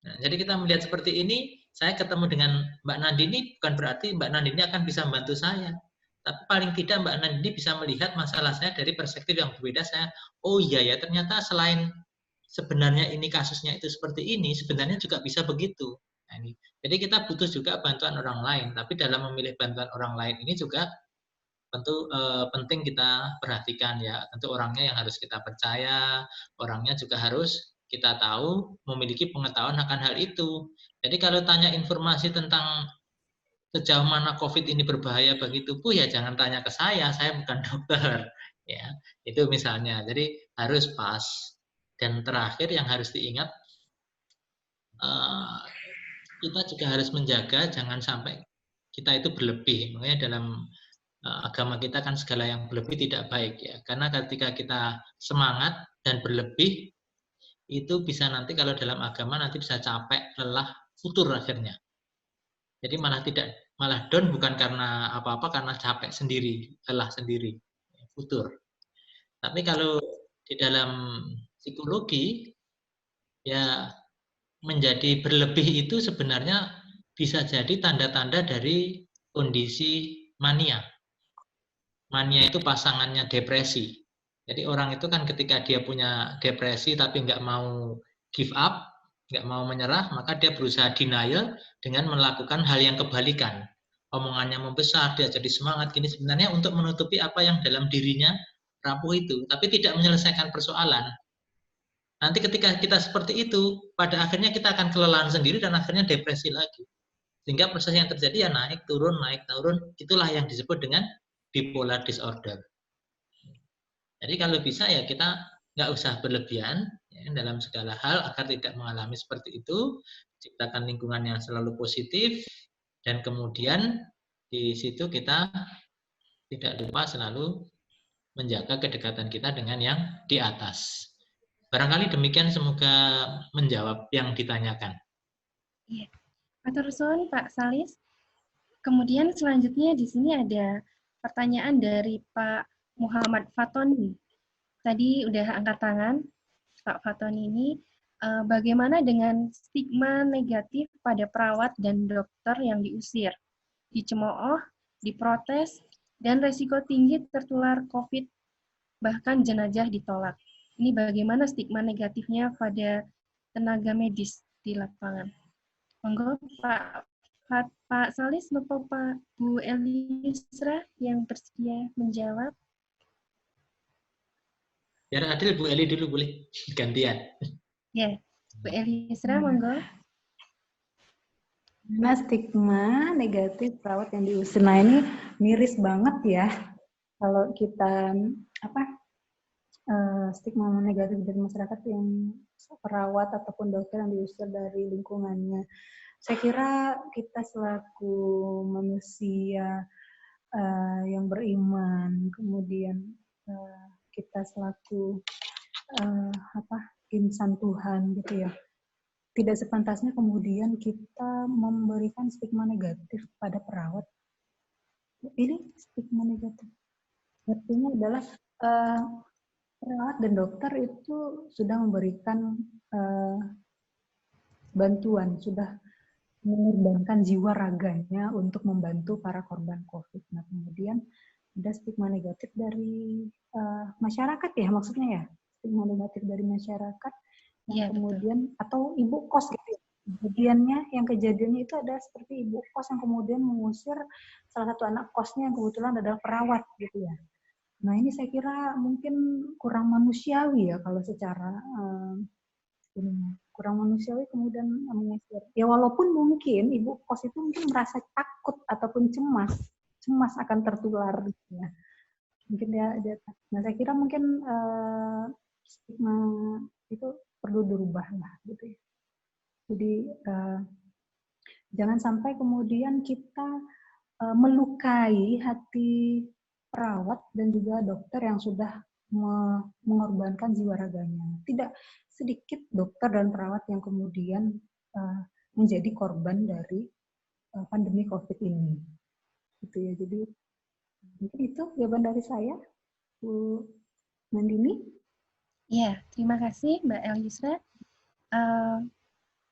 Nah, jadi kita melihat seperti ini, saya ketemu dengan Mbak Nandini, bukan berarti Mbak Nandini akan bisa membantu saya. Tapi paling tidak Mbak Nandini bisa melihat masalah saya dari perspektif yang berbeda. Saya, oh iya ya, ternyata selain sebenarnya ini kasusnya itu seperti ini, sebenarnya juga bisa begitu. Nah, ini. Jadi kita butuh juga bantuan orang lain, tapi dalam memilih bantuan orang lain ini juga tentu penting kita perhatikan ya. Tentu orangnya yang harus kita percaya, orangnya juga harus kita tahu memiliki pengetahuan akan hal itu. Jadi kalau tanya informasi tentang sejauh mana COVID ini berbahaya bagi tubuh, ya jangan tanya ke saya bukan dokter. Ya, itu misalnya. Jadi harus pas. Dan terakhir yang harus diingat, kita juga harus menjaga jangan sampai kita itu berlebih. Makanya dalam agama kita kan segala yang berlebih tidak baik ya. Karena ketika kita semangat dan berlebih, itu bisa nanti kalau dalam agama nanti bisa capek, lelah, futur akhirnya. Jadi malah down bukan karena apa-apa, karena capek sendiri, lelah sendiri, futur. Tapi kalau di dalam psikologi, ya menjadi berlebih itu sebenarnya bisa jadi tanda-tanda dari kondisi mania. Mania itu pasangannya depresi. Jadi orang itu kan ketika dia punya depresi tapi nggak mau give up, nggak mau menyerah, maka dia berusaha denial dengan melakukan hal yang kebalikan. Omongannya membesar, dia jadi semangat gini sebenarnya untuk menutupi apa yang dalam dirinya rapuh itu, tapi tidak menyelesaikan persoalan. Nanti ketika kita seperti itu, pada akhirnya kita akan kelelahan sendiri dan akhirnya depresi lagi. Sehingga proses yang terjadi ya naik turun, itulah yang disebut dengan bipolar disorder. Jadi kalau bisa ya kita nggak usah berlebihan ya, dalam segala hal agar tidak mengalami seperti itu. Ciptakan lingkungan yang selalu positif dan kemudian di situ kita tidak lupa selalu menjaga kedekatan kita dengan yang di atas. Barangkali demikian, semoga menjawab yang ditanyakan. Iya. Matur suwun Pak Salis. Kemudian selanjutnya di sini ada pertanyaan dari Pak Muhammad Fatoni. Tadi udah angkat tangan Pak Fatoni ini. Bagaimana dengan stigma negatif pada perawat dan dokter yang diusir, dicemooh, diprotes, dan resiko tinggi tertular COVID, bahkan jenazah ditolak. Ini bagaimana stigma negatifnya pada tenaga medis di lapangan? Monggo Pak Salis atau Pak Bu Elisra yang bersedia menjawab. Biar adil Bu Eli dulu boleh gantian. Ya, Bu Elisra monggo. Nah, stigma negatif perawat yang diusir. Nah, ini miris banget ya kalau kita stigma negatif dari masyarakat yang perawat ataupun dokter yang diusir dari lingkungannya. Saya kira kita selaku manusia yang beriman, kemudian kita selaku insan Tuhan gitu ya, tidak sepantasnya kemudian kita memberikan stigma negatif pada perawat. Ini stigma negatif artinya adalah perawat dan dokter itu sudah memberikan bantuan, sudah mengorbankan jiwa raganya untuk membantu para korban COVID. Nah, kemudian ada stigma negatif dari masyarakat ya, maksudnya ya, stigma negatif dari masyarakat yang kemudian betul. Atau ibu kos gitu ya. Kejadiannya itu ada seperti ibu kos yang kemudian mengusir salah satu anak kosnya yang kebetulan adalah perawat gitu ya. Nah, ini saya kira mungkin kurang manusiawi ya kalau secara kurang manusiawi kemudian mengusir. Ya walaupun mungkin ibu kos itu mungkin merasa takut ataupun cemas akan tertular gitu ya. Mungkin dia nah saya kira mungkin stigma itu perlu dirubah lah gitu ya. Jadi jangan sampai kemudian kita melukai hati perawat dan juga dokter yang sudah mengorbankan jiwa raganya. Tidak sedikit dokter dan perawat yang kemudian menjadi korban dari pandemi COVID ini. Gitu ya. Jadi mungkin itu jawaban dari saya, Bu Nandini. Iya, terima kasih Mbak El Yusra.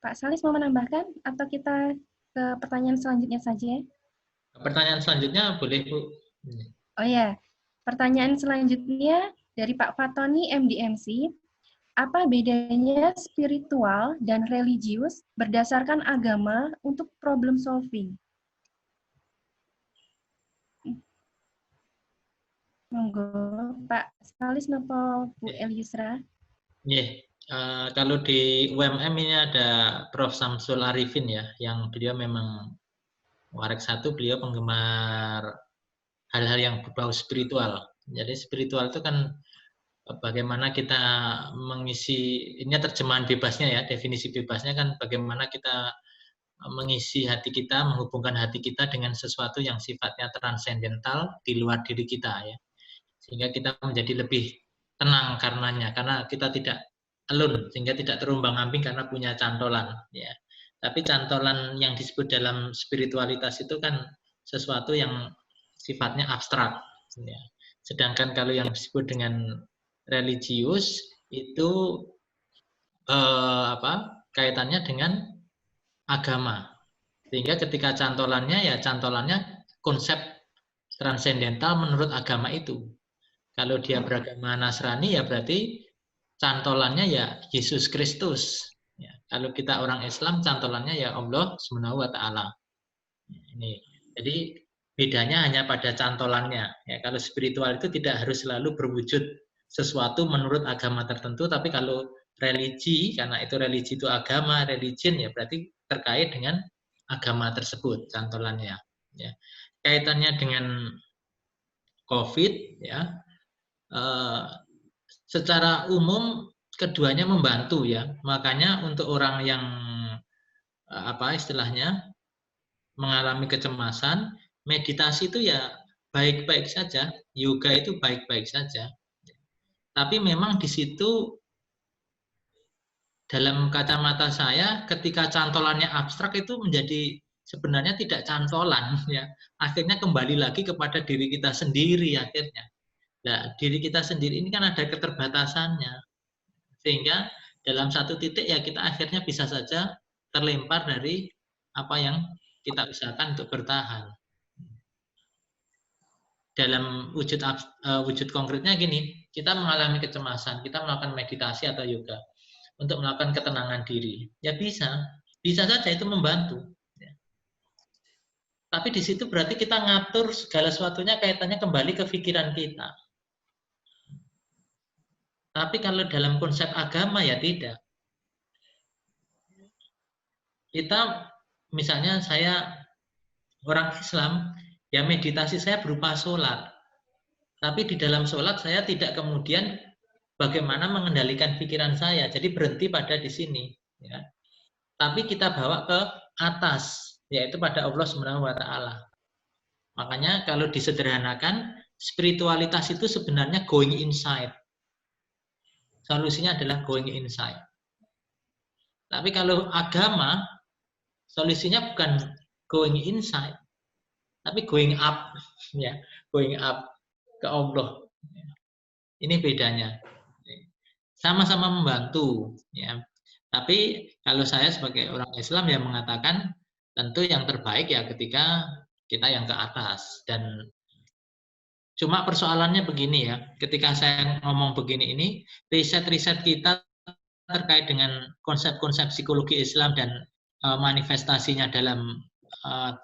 Pak Salis mau menambahkan atau kita ke pertanyaan selanjutnya saja? Pertanyaan selanjutnya boleh, Bu. Oh ya, pertanyaan selanjutnya dari Pak Fatoni MDMC. Apa bedanya spiritual dan religius berdasarkan agama untuk problem solving? Monggo, Pak Salis nopo Bu El Yusra? Kalau di UMM ini ada Prof. Samsul Arifin ya, yang beliau memang Warek 1, beliau penggemar hal-hal yang berbau spiritual. Jadi spiritual itu kan bagaimana kita mengisi, ini terjemahan bebasnya ya, definisi bebasnya kan bagaimana kita mengisi hati kita, menghubungkan hati kita dengan sesuatu yang sifatnya transendental di luar diri kita ya. Sehingga kita menjadi lebih tenang karenanya, karena kita tidak alone, sehingga tidak terombang-ambing karena punya cantolan ya. Tapi cantolan yang disebut dalam spiritualitas itu kan sesuatu yang sifatnya abstrak ya. Sedangkan kalau yang disebut dengan religius itu kaitannya dengan agama. Sehingga ketika cantolannya ya cantolannya konsep transendental menurut agama itu. Kalau dia beragama Nasrani ya berarti cantolannya ya Yesus Kristus. Ya, kalau kita orang Islam cantolannya ya Allah Subhanahu wa taala. Ini. Jadi bedanya hanya pada cantolannya. Ya, kalau spiritual itu tidak harus selalu berwujud sesuatu menurut agama tertentu, tapi kalau religi, karena itu religi itu agama, religion ya berarti terkait dengan agama tersebut cantolannya. Ya. Kaitannya dengan COVID ya. Secara umum keduanya membantu ya. Makanya untuk orang yang istilahnya mengalami kecemasan, meditasi itu ya baik-baik saja, yoga itu baik-baik saja. Tapi memang di situ dalam kacamata saya ketika cantolannya abstrak itu menjadi sebenarnya tidak cantolan ya. Akhirnya kembali lagi kepada diri kita sendiri akhirnya. Nah, diri kita sendiri ini kan ada keterbatasannya. Sehingga dalam satu titik ya kita akhirnya bisa saja terlempar dari apa yang kita usahakan untuk bertahan. Dalam wujud konkretnya gini, kita mengalami kecemasan, kita melakukan meditasi atau yoga untuk melakukan ketenangan diri. Ya bisa saja itu membantu. Tapi di situ berarti kita ngatur segala sesuatunya kaitannya kembali ke pikiran kita. Tapi kalau dalam konsep agama ya tidak. Kita misalnya saya orang Islam, ya meditasi saya berupa sholat. Tapi di dalam sholat saya tidak kemudian bagaimana mengendalikan pikiran saya. Jadi berhenti pada di sini. Ya. Tapi kita bawa ke atas, yaitu pada Allah Subhanahu wa taala. Makanya kalau disederhanakan, spiritualitas itu sebenarnya going inside. Solusinya adalah going inside. Tapi kalau agama, solusinya bukan going inside, tapi going up, ya, going up ke Allah. Ini bedanya. Sama-sama membantu, ya. Tapi kalau saya sebagai orang Islam ya mengatakan tentu yang terbaik ya ketika kita yang ke atas. Dan cuma persoalannya begini ya, ketika saya ngomong begini ini, riset-riset kita terkait dengan konsep-konsep psikologi Islam dan manifestasinya dalam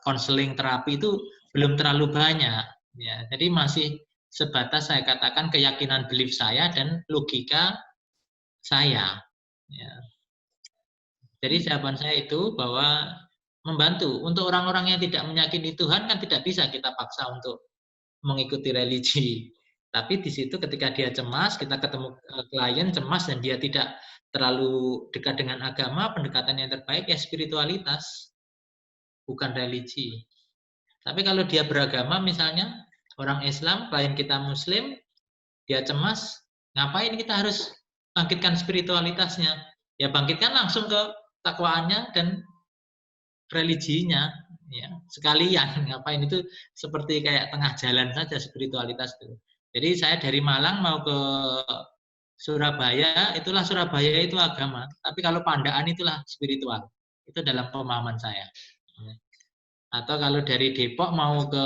konseling terapi itu belum terlalu banyak. Ya, jadi masih sebatas saya katakan keyakinan belief saya dan logika saya. Ya. Jadi jawaban saya itu bahwa membantu. Untuk orang-orang yang tidak meyakini Tuhan kan tidak bisa kita paksa untuk mengikuti religi. Tapi di situ ketika dia cemas, kita ketemu klien cemas dan dia tidak terlalu dekat dengan agama, pendekatan yang terbaik ya spiritualitas, bukan religi. Tapi kalau dia beragama misalnya, orang Islam, klien kita Muslim, dia cemas, ngapain kita harus bangkitkan spiritualitasnya? Ya bangkitkan langsung ke takwaannya dan religinya, ya sekalian. Ngapain itu seperti kayak tengah jalan saja spiritualitas itu. Jadi saya dari Malang mau ke Surabaya, itulah Surabaya itu agama. Tapi kalau Pandaan itulah spiritual. Itu dalam pemahaman saya. Atau kalau dari Depok mau ke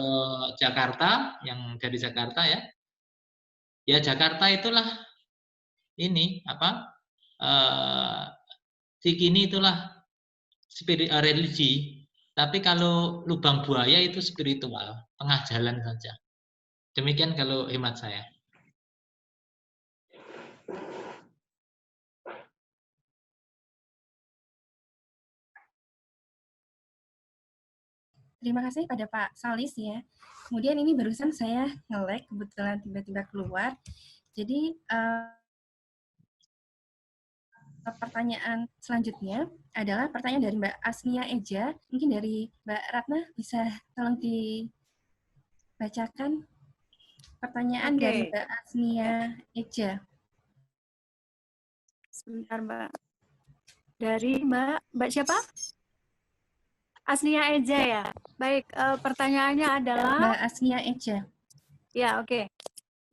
Jakarta, yang dari Jakarta ya, ya Jakarta itulah ini apa? Cikini itulah religi. Tapi kalau lubang buaya itu spiritual, tengah jalan saja. Demikian kalau hemat saya. Terima kasih pada Pak Salis ya. Kemudian ini barusan saya nge-lag, kebetulan tiba-tiba keluar. Jadi pertanyaan selanjutnya adalah pertanyaan dari Mbak Asnia Eja. Mungkin dari Mbak Ratna bisa tolong dibacakan pertanyaan dari Mbak Asnia Eja. Sebentar Mbak. Dari Mbak siapa? Asnia Eja ya. Baik, pertanyaannya adalah Mbak Asnia Eja. Ya, oke.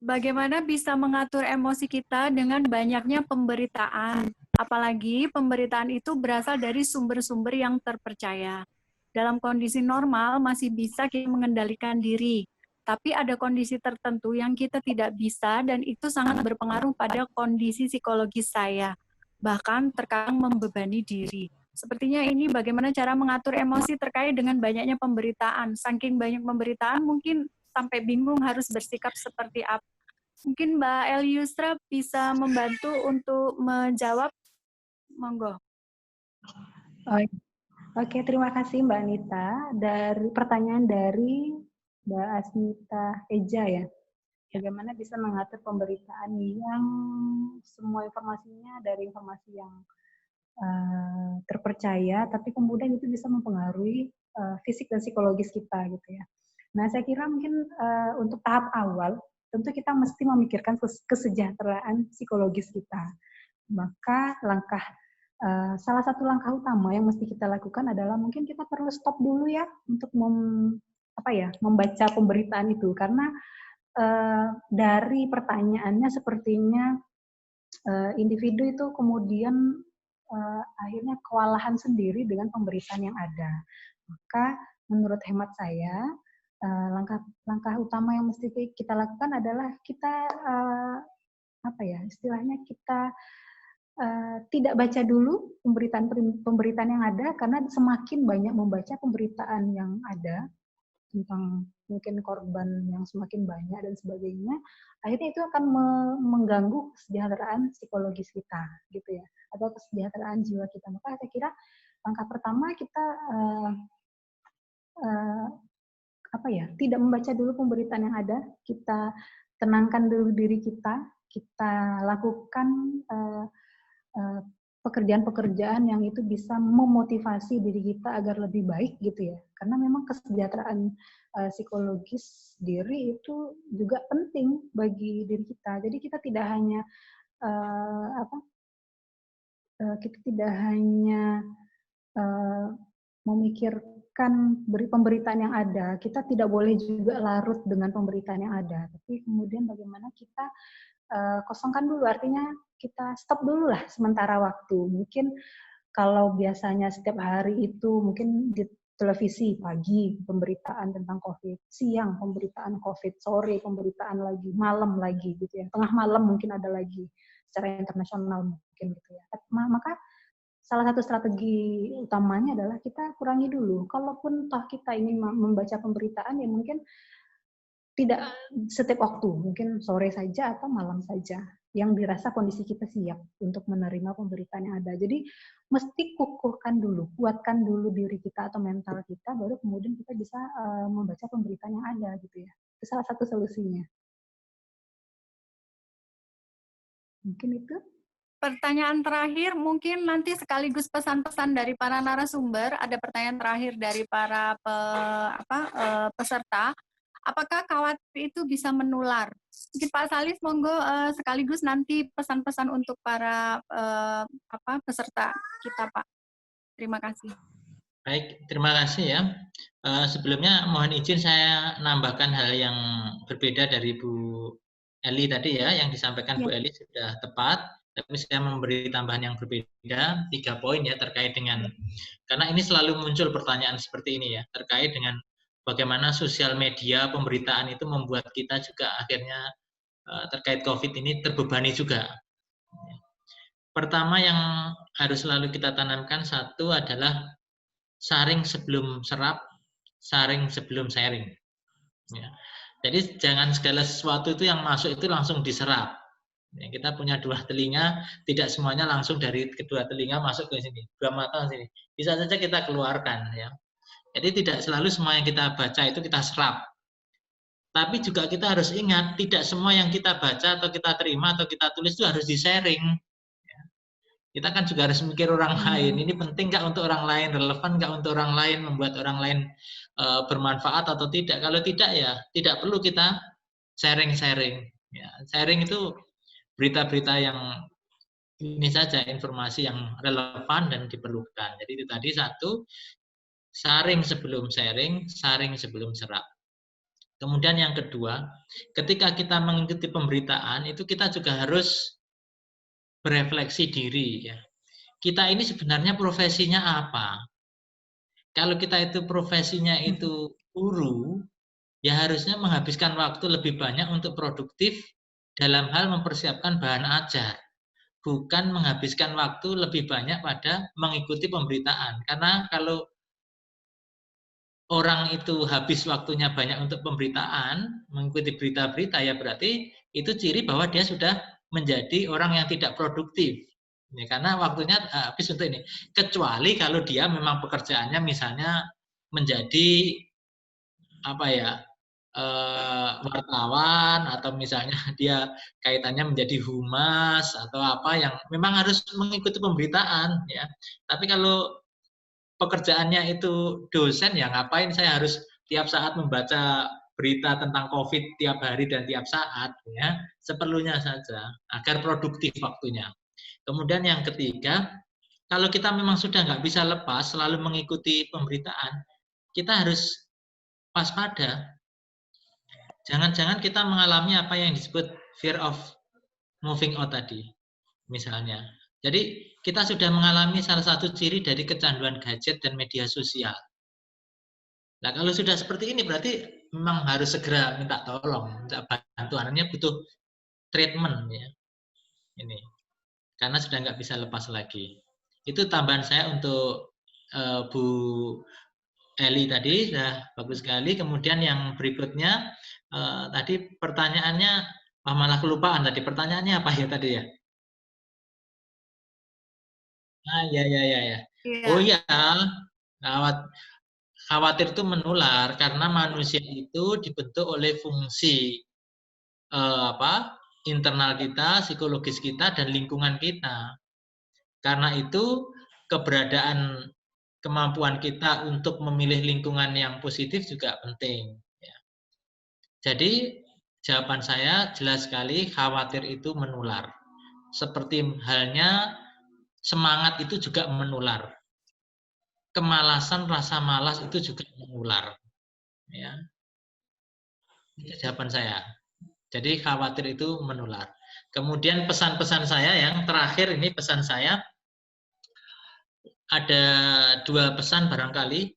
Bagaimana bisa mengatur emosi kita dengan banyaknya pemberitaan? Apalagi pemberitaan itu berasal dari sumber-sumber yang terpercaya. Dalam kondisi normal masih bisa kita mengendalikan diri, tapi ada kondisi tertentu yang kita tidak bisa dan itu sangat berpengaruh pada kondisi psikologis saya, bahkan terkadang membebani diri. Sepertinya ini bagaimana cara mengatur emosi terkait dengan banyaknya pemberitaan. Saking banyak pemberitaan mungkin sampai bingung harus bersikap seperti apa. Mungkin Mbak Eliusra bisa membantu untuk menjawab. Monggo. Oke, terima kasih Mbak Anita. Dari pertanyaan dari Mbak Asnita Eja ya. Bagaimana bisa mengatur pemberitaan yang semua informasinya dari informasi yang terpercaya, tapi kemudian itu bisa mempengaruhi fisik dan psikologis kita gitu ya. Nah, saya kira mungkin untuk tahap awal, tentu kita mesti memikirkan kesejahteraan psikologis kita. Maka salah satu langkah utama yang mesti kita lakukan adalah mungkin kita perlu stop dulu ya untuk membaca pemberitaan itu, karena dari pertanyaannya sepertinya individu itu kemudian akhirnya kewalahan sendiri dengan pemberitaan yang ada. Maka menurut hemat saya langkah utama yang mesti kita lakukan adalah kita istilahnya kita tidak baca dulu pemberitaan yang ada, karena semakin banyak membaca pemberitaan yang ada tentang mungkin korban yang semakin banyak dan sebagainya, akhirnya itu akan mengganggu kesejahteraan psikologis kita gitu ya, atau kesejahteraan jiwa kita. Maka saya kira langkah pertama kita tidak membaca dulu pemberitaan yang ada, kita tenangkan dulu diri kita lakukan pekerjaan-pekerjaan yang itu bisa memotivasi diri kita agar lebih baik gitu ya. Karena memang kesejahteraan psikologis diri itu juga penting bagi diri kita. Jadi kita tidak hanya memikirkan pemberitaan yang ada. Kita tidak boleh juga larut dengan pemberitaan yang ada. Tapi kemudian bagaimana kita kosongkan dulu, artinya kita stop dulu lah sementara waktu. Mungkin kalau biasanya setiap hari itu mungkin televisi pagi pemberitaan tentang COVID, siang pemberitaan COVID, sore pemberitaan lagi, malam lagi gitu ya, tengah malam mungkin ada lagi secara internasional mungkin gitu ya. Maka salah satu strategi utamanya adalah kita kurangi dulu. Kalaupun toh kita ingin membaca pemberitaan ya mungkin tidak setiap waktu, mungkin sore saja atau malam saja yang dirasa kondisi kita siap untuk menerima pemberitaan yang ada. Jadi mesti kukuhkan dulu, kuatkan dulu diri kita atau mental kita, baru kemudian kita bisa membaca pemberitaan yang ada gitu ya. Itu salah satu solusinya. Mungkin itu. Pertanyaan terakhir, mungkin nanti sekaligus pesan-pesan dari para narasumber. Ada pertanyaan terakhir dari para peserta. Apakah khawatir itu bisa menular? Mungkin Pak Salis, monggo sekaligus nanti pesan-pesan untuk para peserta kita, Pak. Terima kasih. Baik, terima kasih ya. Sebelumnya mohon izin saya nambahkan hal yang berbeda dari Bu Eli tadi ya, yang disampaikan Bu Eli sudah tepat. Tapi saya memberi tambahan yang berbeda, 3 poin ya terkait dengan, karena ini selalu muncul pertanyaan seperti ini ya, terkait dengan bagaimana sosial media pemberitaan itu membuat kita juga akhirnya terkait COVID ini terbebani juga. Pertama yang harus selalu kita tanamkan, satu adalah saring sebelum serap, saring sebelum sharing. Ya. Jadi jangan segala sesuatu itu yang masuk itu langsung diserap. Ya, kita punya 2 telinga, tidak semuanya langsung dari kedua telinga masuk ke sini, 2 mata sini. Bisa saja kita keluarkan ya. Jadi tidak selalu semua yang kita baca itu kita serap. Tapi juga kita harus ingat, tidak semua yang kita baca atau kita terima atau kita tulis itu harus di-sharing. Ya. Kita kan juga harus mikir orang lain. Ini penting nggak untuk orang lain, relevan nggak untuk orang lain, membuat orang lain bermanfaat atau tidak. Kalau tidak ya tidak perlu kita sharing-sharing. Ya, sharing itu berita-berita yang ini saja, informasi yang relevan dan diperlukan. Jadi itu tadi satu, saring sebelum sharing, saring sebelum serap. Kemudian yang kedua, ketika kita mengikuti pemberitaan, itu kita juga harus berefleksi diri. Ya. Kita ini sebenarnya profesinya apa? Kalau kita itu profesinya itu guru, ya harusnya menghabiskan waktu lebih banyak untuk produktif dalam hal mempersiapkan bahan ajar, bukan menghabiskan waktu lebih banyak pada mengikuti pemberitaan. Karena kalau orang itu habis waktunya banyak untuk pemberitaan, mengikuti berita-berita, ya berarti itu ciri bahwa dia sudah menjadi orang yang tidak produktif. Ya, karena waktunya habis untuk ini. Kecuali kalau dia memang pekerjaannya misalnya menjadi apa ya, wartawan, atau misalnya dia kaitannya menjadi humas atau apa yang memang harus mengikuti pemberitaan ya. Tapi kalau pekerjaannya itu dosen, ya ngapain saya harus tiap saat membaca berita tentang COVID tiap hari dan tiap saat ya. Seperlunya saja agar produktif waktunya. Kemudian yang ketiga, kalau kita memang sudah nggak bisa lepas selalu mengikuti pemberitaan, kita harus waspada. Jangan-jangan kita mengalami apa yang disebut fear of moving out tadi, misalnya. Jadi kita sudah mengalami salah satu ciri dari kecanduan gadget dan media sosial. Nah kalau sudah seperti ini berarti memang harus segera minta tolong, minta bantuan. Ini butuh treatment ya. Ini karena sudah nggak bisa lepas lagi. Itu tambahan saya untuk Bu Eli tadi, sudah bagus sekali. Kemudian yang berikutnya, tadi pertanyaannya, malah kelupaan tadi. Pertanyaannya apa ya tadi ya? Ya. Oh iya, khawatir itu menular karena manusia itu dibentuk oleh fungsi internal kita, psikologis kita, dan lingkungan kita. Karena itu keberadaan kemampuan kita untuk memilih lingkungan yang positif juga penting. Ya. Jadi jawaban saya jelas sekali, khawatir itu menular. Seperti halnya semangat itu juga menular. Kemalasan, rasa malas itu juga menular. Ya. Itu jawaban saya. Jadi khawatir itu menular. Kemudian pesan-pesan saya yang terakhir ini, pesan saya ada 2 pesan barangkali.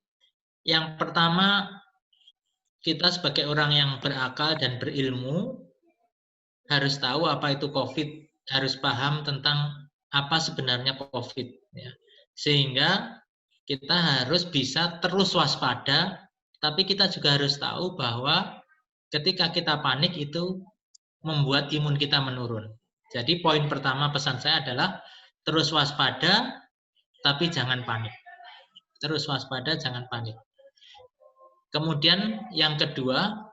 Yang pertama, kita sebagai orang yang berakal dan berilmu harus tahu apa itu COVID, harus paham tentang apa sebenarnya COVID. Ya. Sehingga kita harus bisa terus waspada, tapi kita juga harus tahu bahwa ketika kita panik itu membuat imun kita menurun. Jadi poin pertama pesan saya adalah terus waspada, tapi jangan panik. Terus waspada, jangan panik. Kemudian yang kedua,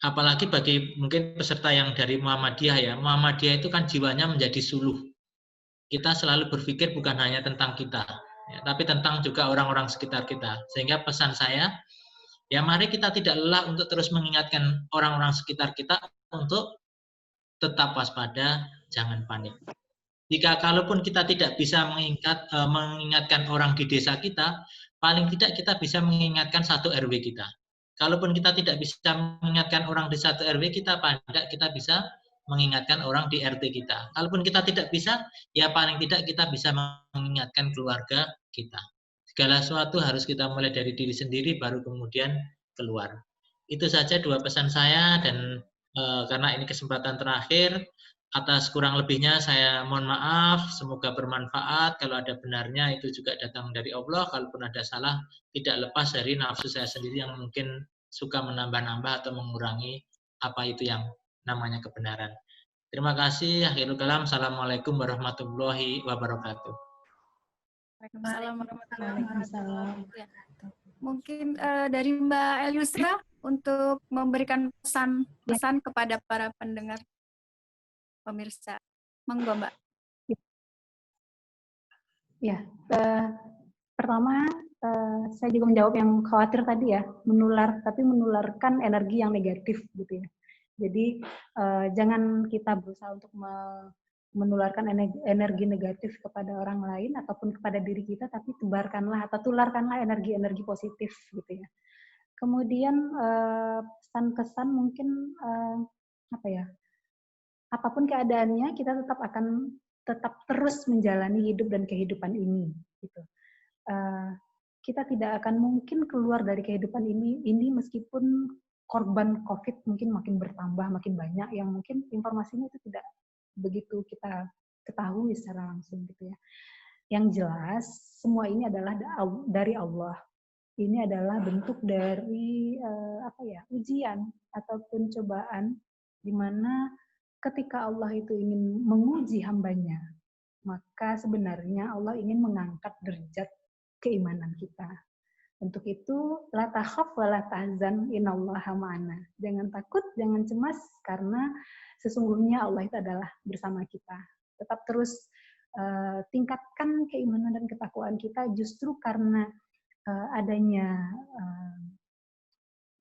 apalagi bagi mungkin peserta yang dari Muhammadiyah ya, Muhammadiyah itu kan jiwanya menjadi suluh. Kita selalu berpikir bukan hanya tentang kita, ya, tapi tentang juga orang-orang sekitar kita. Sehingga pesan saya, ya mari kita tidak lelah untuk terus mengingatkan orang-orang sekitar kita untuk tetap waspada, jangan panik. Jika kalaupun kita tidak bisa mengingatkan orang di desa kita, paling tidak kita bisa mengingatkan satu RW kita. Kalaupun kita tidak bisa mengingatkan orang di satu RW kita, paling tidak kita bisa mengingatkan orang di RT kita. Kalaupun kita tidak bisa, ya paling tidak kita bisa mengingatkan keluarga kita. Segala sesuatu harus kita mulai dari diri sendiri, baru kemudian keluar. Itu saja dua pesan saya, dan karena ini kesempatan terakhir, atas kurang lebihnya saya mohon maaf, semoga bermanfaat. Kalau ada benarnya itu juga datang dari Allah, kalaupun ada salah tidak lepas dari nafsu saya sendiri yang mungkin suka menambah-nambah atau mengurangi apa itu yang namanya kebenaran. Terima kasih. Akhirul kalam. Assalamualaikum warahmatullahi wabarakatuh. Waalaikumsalam warahmatullahi Waalaikumsalam. wabarakatuh. Mungkin dari Mbak Eliusra untuk memberikan pesan kepada para pendengar pemirsa. Monggo, Mbak. Ya, pertama saya juga menjawab yang khawatir tadi ya, tapi menularkan energi yang negatif gitu ya. Jadi jangan kita berusaha untuk menularkan energi negatif kepada orang lain ataupun kepada diri kita, tapi tularkanlah energi-energi positif gitu ya. Kemudian pesan-kesan mungkin apa ya? Apapun keadaannya, kita tetap terus menjalani hidup dan kehidupan ini. Gitu. Kita tidak akan mungkin keluar dari kehidupan ini meskipun korban COVID mungkin makin bertambah, makin banyak, yang mungkin informasinya itu tidak begitu kita ketahui secara langsung gitu ya. Yang jelas, semua ini adalah dari Allah. Ini adalah bentuk dari ujian ataupun cobaan, di mana ketika Allah itu ingin menguji hambanya, maka sebenarnya Allah ingin mengangkat derajat keimanan kita. Untuk itu, la takhaf wa la tahzan innallaha ma'ana. Jangan takut, jangan cemas, karena sesungguhnya Allah itu adalah bersama kita. Tetap terus tingkatkan keimanan dan ketakwaan kita, justru karena adanya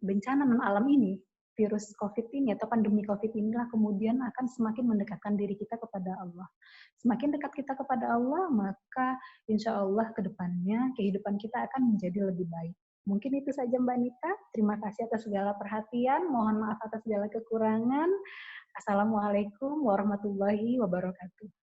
bencana non alam ini, virus COVID ini atau pandemi COVID inilah kemudian akan semakin mendekatkan diri kita kepada Allah. Semakin dekat kita kepada Allah, maka insya Allah ke depannya kehidupan kita akan menjadi lebih baik. Mungkin itu saja Mbak Nita. Terima kasih atas segala perhatian. Mohon maaf atas segala kekurangan. Assalamualaikum warahmatullahi wabarakatuh.